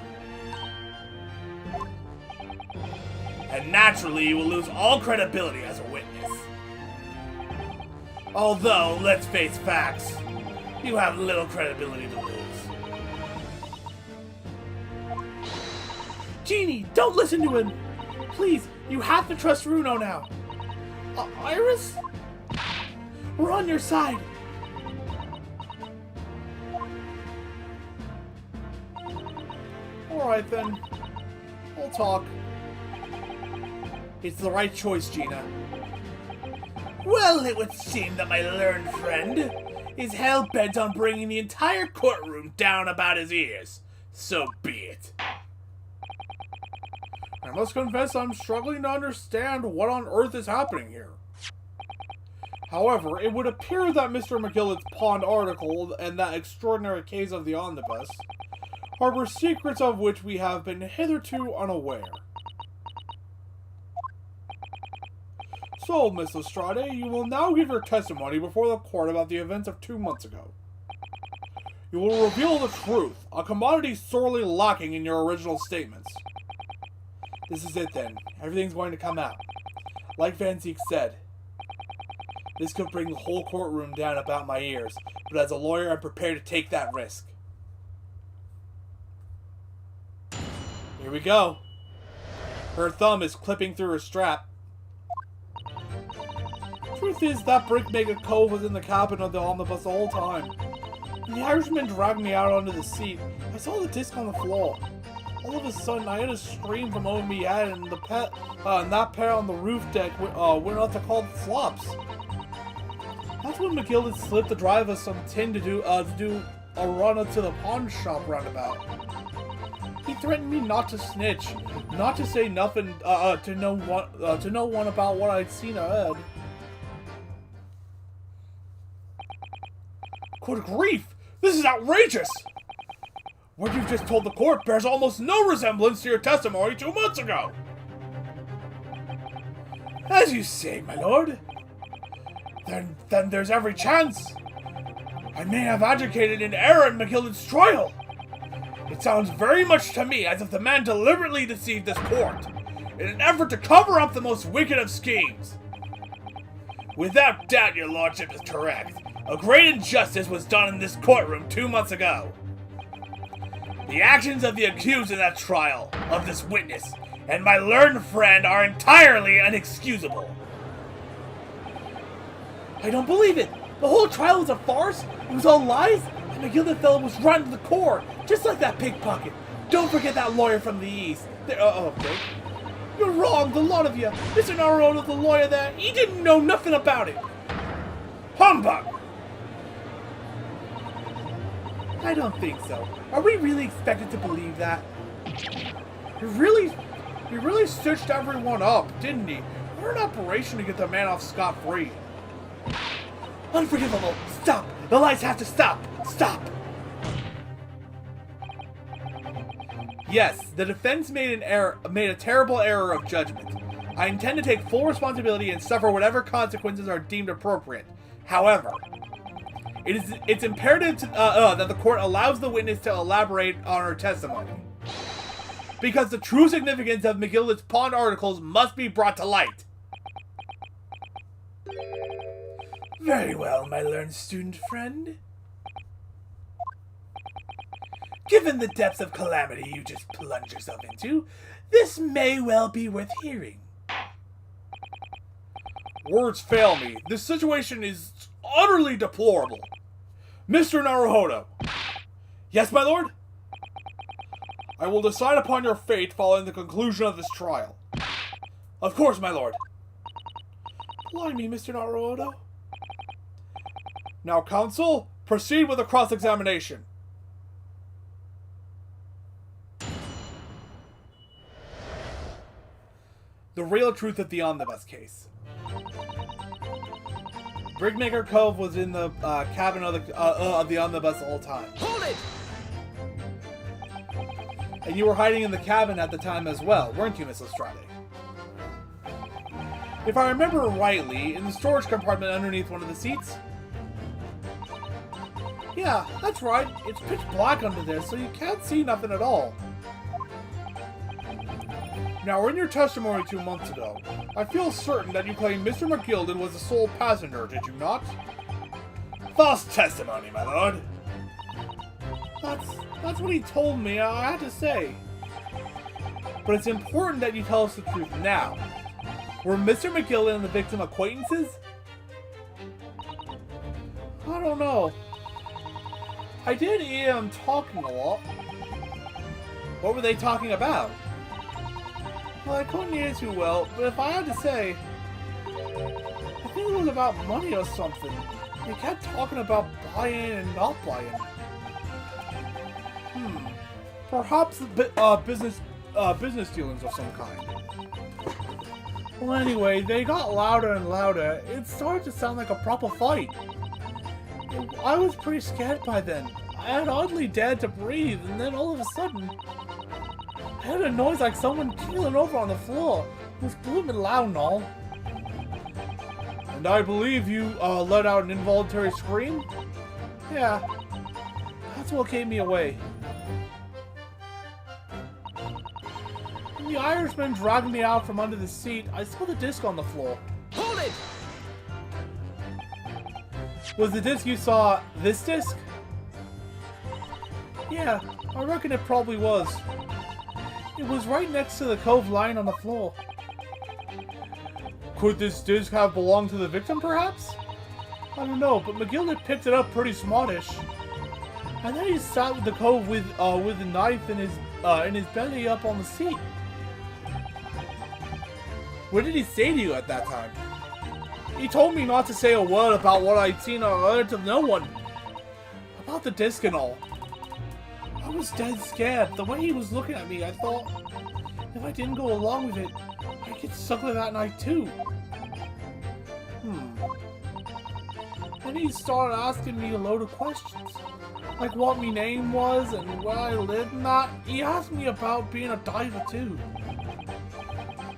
B: And naturally, you will lose all credibility as a witness. Although, let's face facts, you have little credibility to lose.
A: Jeannie, don't listen to him! Please, you have to trust Runo now. Iris? We're on your side. Alright then. We'll talk. It's the right choice, Gina.
B: Well, it would seem that my learned friend is hell-bent on bringing the entire courtroom down about his ears. So be it.
A: I must confess I'm struggling to understand what on earth is happening here. However, it would appear that Mr. McGillen's Pond article and that extraordinary case of the omnibus harbor secrets of which we have been hitherto unaware. So, Miss Lestrade, you will now give your testimony before the court about the events of 2 months ago. You will reveal the truth, a commodity sorely lacking in your original statements. This is it then. Everything's going to come out. Like Van Ziek said, this could bring the whole courtroom down about my ears, but as a lawyer I'm prepared to take that risk. Here we go. Her thumb is clipping through her strap. Truth is, that brickmaker Cove was in the cabin of the omnibus the whole time. When the Irishman dragged me out onto the seat, I saw the disc on the floor. All of a sudden, I heard a scream from over my head, and that pair on the roof deck went off to call the flops. That's when McGilden slipped to drive us some tin to do a run up to the pawn shop roundabout. He threatened me not to snitch, not to say nothing to no one about what I'd seen or heard. Good grief! This is outrageous!
B: What you've just told the court bears almost no resemblance to your testimony 2 months ago. As you say, my lord. Then there's every chance I may have advocated an error in McGilden's trial. It sounds very much to me as if the man deliberately deceived this court in an effort to cover up the most wicked of schemes. Without doubt, your lordship is correct. A great injustice was done in this courtroom 2 months ago. The actions of the accused in that trial, of this witness, and my learned friend are entirely inexcusable.
A: I don't believe it! The whole trial was a farce? It was all lies? And McGilden fellow was rotten to the core, just like that pickpocket. Don't forget that lawyer from the east. Okay. You're wrong, the lot of you. Mr. Naruto, the lawyer there, he didn't know nothing about it.
B: Humbug!
A: I don't think so. Are we really expected to believe that? He really stitched everyone up, didn't he? We're an operation to get the man off scot-free. Unforgivable! Stop! The lies have to stop! Stop! Yes, the defense made a terrible error of judgment. I intend to take full responsibility and suffer whatever consequences are deemed appropriate. However, it's imperative that the court allows the witness to elaborate on her testimony, because the true significance of McGilden's pawned articles must be brought to light. Very well, my learned student friend. Given the depths of calamity you just plunged yourself into, this may well be worth hearing.
B: Words fail me. This situation is utterly deplorable. Mr. Naruhodo.
A: Yes, my lord?
B: I will decide upon your fate following the conclusion of this trial.
A: Of course, my lord. Blimey, Mr. Naruhodo.
B: Now, counsel, proceed with the cross-examination.
A: The real truth of the omnibus case. Brigmaker Cove was in the cabin of the omnibus the whole time.
C: Hold it!
A: And you were hiding in the cabin at the time as well, weren't you, Miss Lestrade? If I remember rightly, in the storage compartment underneath one of the seats? Yeah, that's right. It's pitch black under there, so you can't see nothing at all.
B: Now, in your testimony 2 months ago, I feel certain that you claimed Mr. McGilden was the sole passenger, did you not?
A: False testimony, my lord. That's what he told me, I had to say. But it's important that you tell us the truth now. Were Mr. McGilden and the victim acquaintances? I don't know. I did hear them talking a lot. What were they talking about? Well, I couldn't hear too well, but if I had to say, I think it was about money or something. They kept talking about buying and not buying. Perhaps business dealings of some kind. Well, anyway, they got louder and louder. It started to sound like a proper fight. I was pretty scared by then. I had hardly dared to breathe, and then all of a sudden, I heard a noise like someone keeling over on the floor. It was blooming loud and all.
B: And I believe you let out an involuntary scream?
A: Yeah, that's what gave me away. When the Irishman dragged me out from under the seat, I saw the disc on the floor.
C: Hold it!
A: Was the disc you saw this disc? Yeah, I reckon it probably was. It was right next to the cove lying on the floor.
B: Could this disc have belonged to the victim, perhaps?
A: I don't know, but McGilden picked it up pretty smartish. And then he sat with the cove with a knife in his belly up on the seat. What did he say to you at that time? He told me not to say a word about what I'd seen or heard to no one. About the disc and all. I was dead scared. The way he was looking at me, I thought, if I didn't go along with it, I'd get stuck with that night too. Then he started asking me a load of questions. Like what me name was and where I lived and that. He asked me about being a diver too.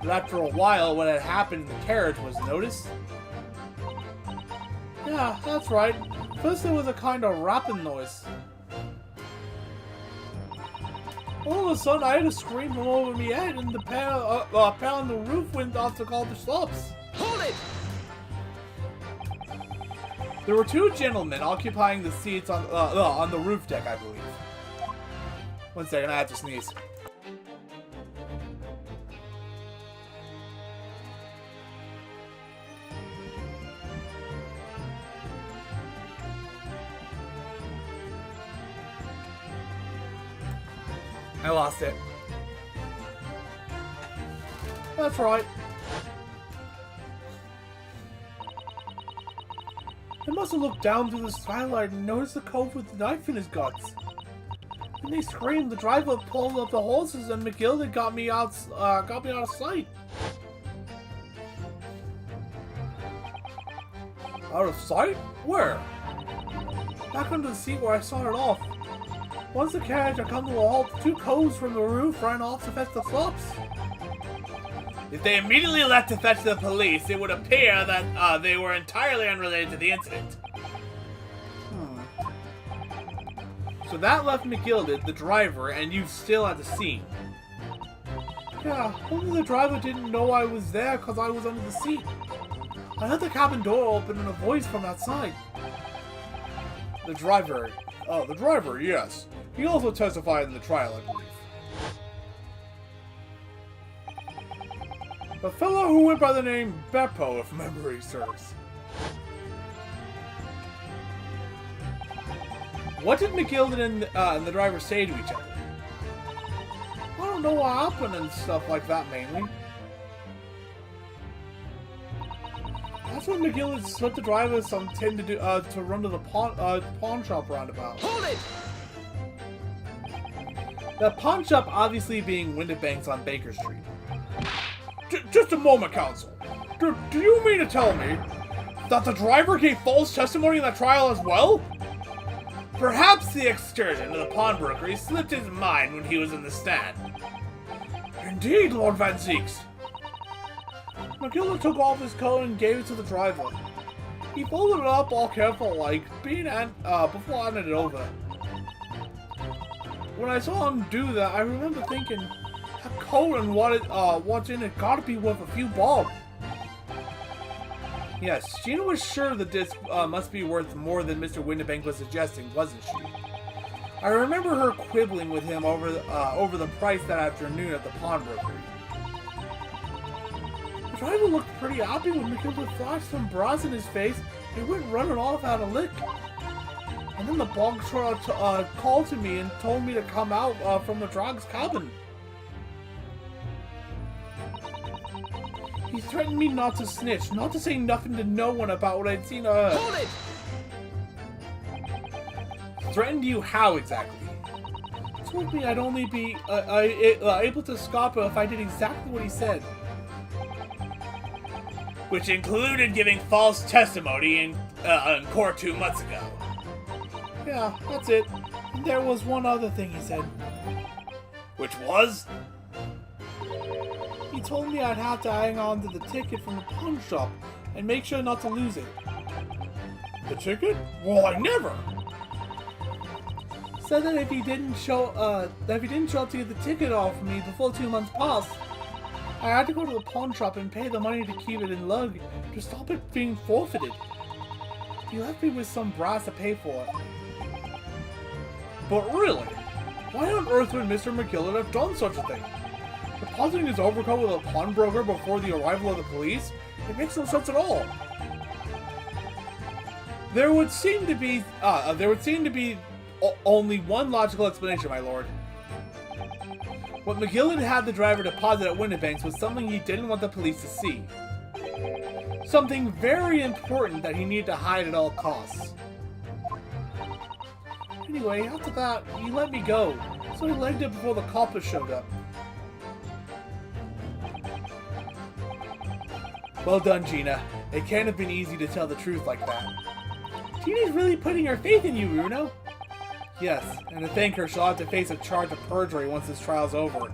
A: But after a while, what had happened in the carriage was noticed. Yeah, that's right. First there was a kind of rapping noise. All of a sudden, I had a scream from over my head, and the panel on the roof went off to call the stops.
C: Hold it!
A: There were two gentlemen occupying the seats on the roof deck, I believe. One second, I have to sneeze. I lost it. That's right. I must have looked down through the skylight and noticed the cove with the knife in his guts. When they screamed, the driver pulled up the horses and McGilda got me out of sight. Out of sight? Where? Back under the seat where I saw it off. Once the carriage had come to a halt, two coves from the roof ran off to fetch the flops.
B: If they immediately left to fetch the police, it would appear that they were entirely unrelated to the incident.
A: So that left McGilda, the driver, and you still at the scene. Yeah, only the driver didn't know I was there because I was under the seat. I heard the cabin door open and a voice from outside. The driver, yes. He also testified in the trial, I believe. A fellow who went by the name Beppo, if memory serves. What did McGilda and the driver say to each other? I don't know what happened and stuff like that, mainly. That's when McGilda slipped the driver some tin to run to the pawn shop roundabout.
C: Hold it!
A: The pawn shop obviously being Windibanks on Baker Street. Just a moment, counsel. Do you mean to tell me that the driver gave false testimony in that trial as well?
B: Perhaps the excursion to the pawnbroker slipped his mind when he was in the stand.
A: Indeed, Lord Van Zeeks. McGilda took off his coat and gave it to the driver. He folded it up all careful-like, before handing it over. When I saw him do that, I remember thinking, that coat and what's in it gotta be worth a few bob. Yes, Gina was sure the disc must be worth more than Mr. Windibank was suggesting, wasn't she? I remember her quibbling with him over the price that afternoon at the pawnbroker. The driver looked pretty happy when McGilda flashed some brass in his face and went running off at a lick. And then the bog called to me and told me to come out from the drog's cabin. He threatened me not to snitch, not to say nothing to no one about what I'd seen or heard.
C: Hold it!
A: Threatened you how exactly? Told me I'd only be able to stop her if I did exactly what he said.
B: Which included giving false testimony in court 2 months ago.
A: Yeah, that's it. And there was one other thing he said.
B: Which was?
A: He told me I'd have to hang on to the ticket from the pawn shop and make sure not to lose it. The ticket? Well, I never! Said that if he didn't show up to get the ticket off me before 2 months passed, I had to go to the pawn shop and pay the money to keep it in lug to stop it being forfeited. He left me with some brass to pay for it. But really, why on earth would Mr. McGillen have done such a thing? Depositing his overcoat with a pawnbroker before the arrival of the police? It makes no sense at all. There would seem to be only one logical explanation, my lord. What McGillen had the driver deposit at Windibanks was something he didn't want the police to see. Something very important that he needed to hide at all costs. Anyway, after that, he let me go, so he legged it before the coppers showed up. Well done, Gina. It can't have been easy to tell the truth like that. Gina's really putting her faith in you, Bruno. Yes, and to thank her, she'll have to face a charge of perjury once this trial's over.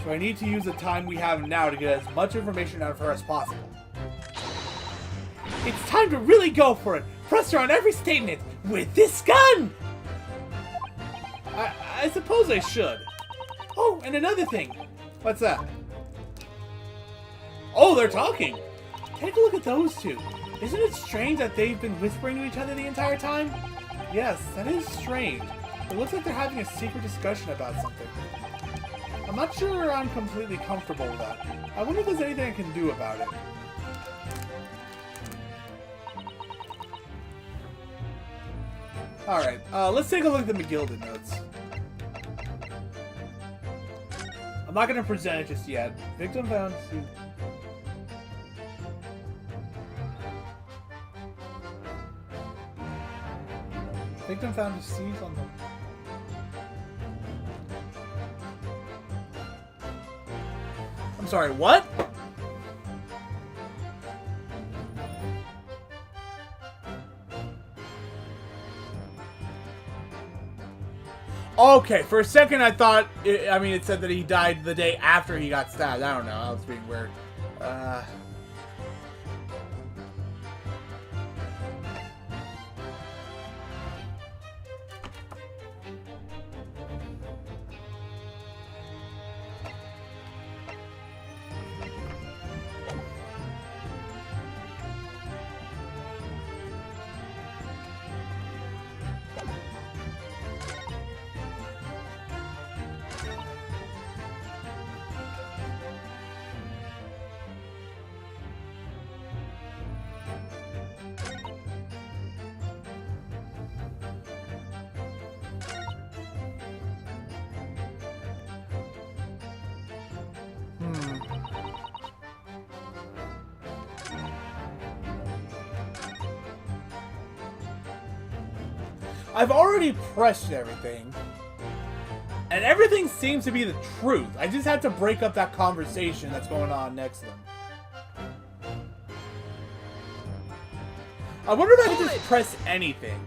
A: So I need to use the time we have now to get as much information out of her as possible.
B: It's time to really go for it. Press her on every statement with this gun.
A: I suppose I should.
B: Oh, and another thing.
A: What's that?
B: Oh, they're talking.
A: Take a look at those two. Isn't it strange that they've been whispering to each other the entire time? Yes, that is strange. It looks like they're having a secret discussion about something. I'm not sure I'm completely comfortable with that. I wonder if there's anything I can do about it. Alright, let's take a look at the McGilded notes. I'm not going to present it just yet. Victim found... Victim found deceased on the... I'm sorry, what? Okay, for a second I thought, it said that he died the day after he got stabbed. I don't know, that was being weird. I've already pressed everything, and everything seems to be the truth. I just had to break up that conversation that's going on next to them. I wonder if I can just press anything.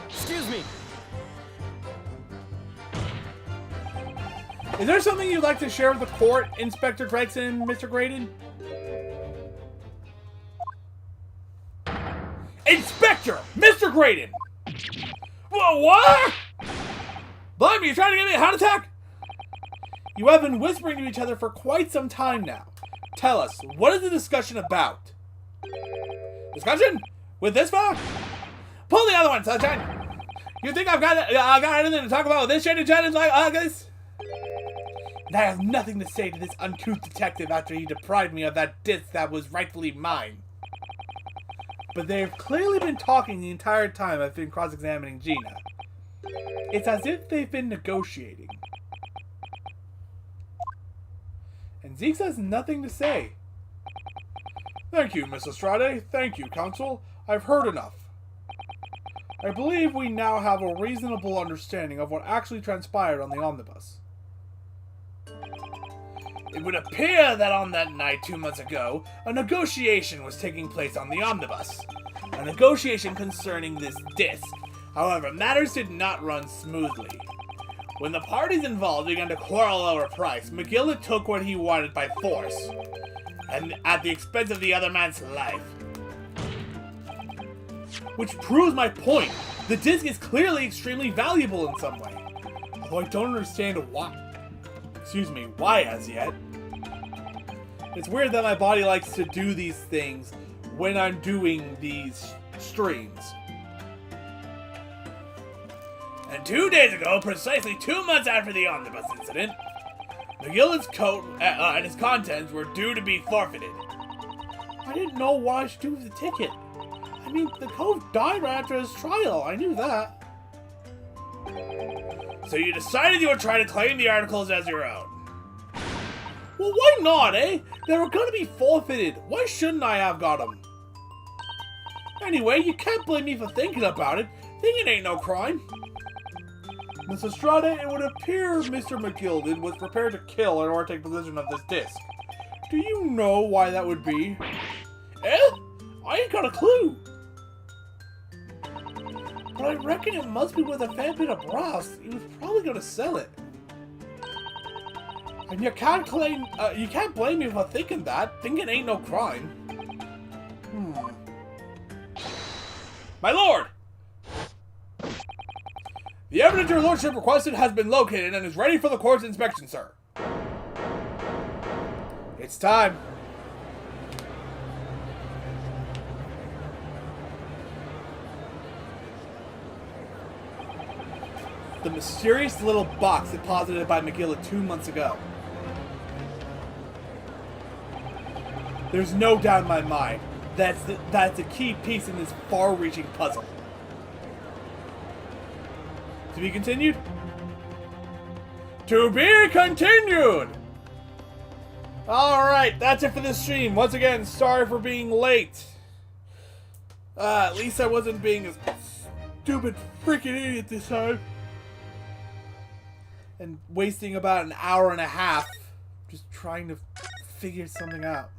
C: Excuse me.
A: Is there something you'd like to share with the court, Inspector Gregson and Mr. Graydon? Inspector! Mr. Graydon!
B: Whoa, what? Blimey, you trying to give me a heart attack?
A: You have been whispering to each other for quite some time now. Tell us, what is the discussion about?
B: Discussion? With this fella? Pull the other one, sunshine. You think I've got anything to talk about with this shady challenge like this?
A: And I have nothing to say to this uncouth detective after he deprived me of that disc that was rightfully mine. But they have clearly been talking the entire time I've been cross-examining Gina. It's as if they've been negotiating. And Zeke has nothing to say. Thank you, Miss Estrade. Thank you, Counsel. I've heard enough. I believe we now have a reasonable understanding of what actually transpired on the omnibus.
B: It would appear that on that night 2 months ago, a negotiation was taking place on the omnibus. A negotiation concerning this disc. However, matters did not run smoothly. When the parties involved began to quarrel over price, McGillis took what he wanted by force, and at the expense of the other man's life.
A: Which proves my point. The disc is clearly extremely valuable in some way. Although I don't understand why. Why as yet. It's weird that my body likes to do these things when I'm doing these streams.
B: And 2 days ago, precisely 2 months after the omnibus incident, McGillis' coat and his contents were due to be forfeited.
A: I didn't know what I should do with the ticket. I mean, the cove died right after his trial. I knew that.
B: So you decided you would try to claim the articles as your own.
A: Well, why not, eh? They were gonna be forfeited. Why shouldn't I have got them? Anyway, you can't blame me for thinking about it. Thinking ain't no crime. Miss Estrada, it would appear Mr. McGilded was prepared to kill in order to take possession of this disc. Do you know why that would be?
B: Eh?
A: I ain't got a clue. But I reckon it must be with a fair bit of brass. He was probably gonna sell it. And you can't blame me for thinking that. Thinking ain't no crime.
B: My lord! The evidence your lordship requested has been located and is ready for the court's inspection, sir.
A: It's time. The mysterious little box deposited by McGilla 2 months ago. There's no doubt in my mind that's a key piece in this far-reaching puzzle. To be continued?
B: To be continued!
A: Alright, that's it for this stream. Once again, sorry for being late. At least I wasn't being a stupid freaking idiot this time. And wasting about an hour and a half just trying to figure something out.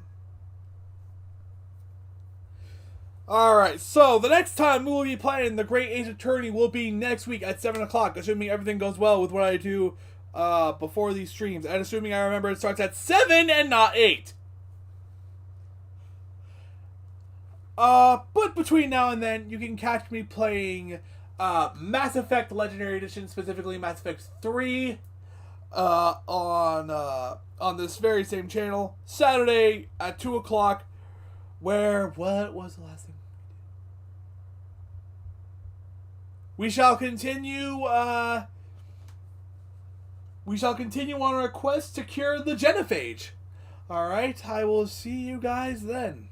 A: Alright, so the next time we will be playing The Great Ace Attorney will be next week at 7 o'clock, assuming everything goes well with what I do before these streams. And assuming I remember it starts at 7 and not 8. But between now and then, you can catch me playing Mass Effect Legendary Edition, specifically Mass Effect 3, on this very same channel, Saturday at 2 o'clock, where, what was the last thing? We shall continue on our quest to cure the genophage. Alright, I will see you guys then.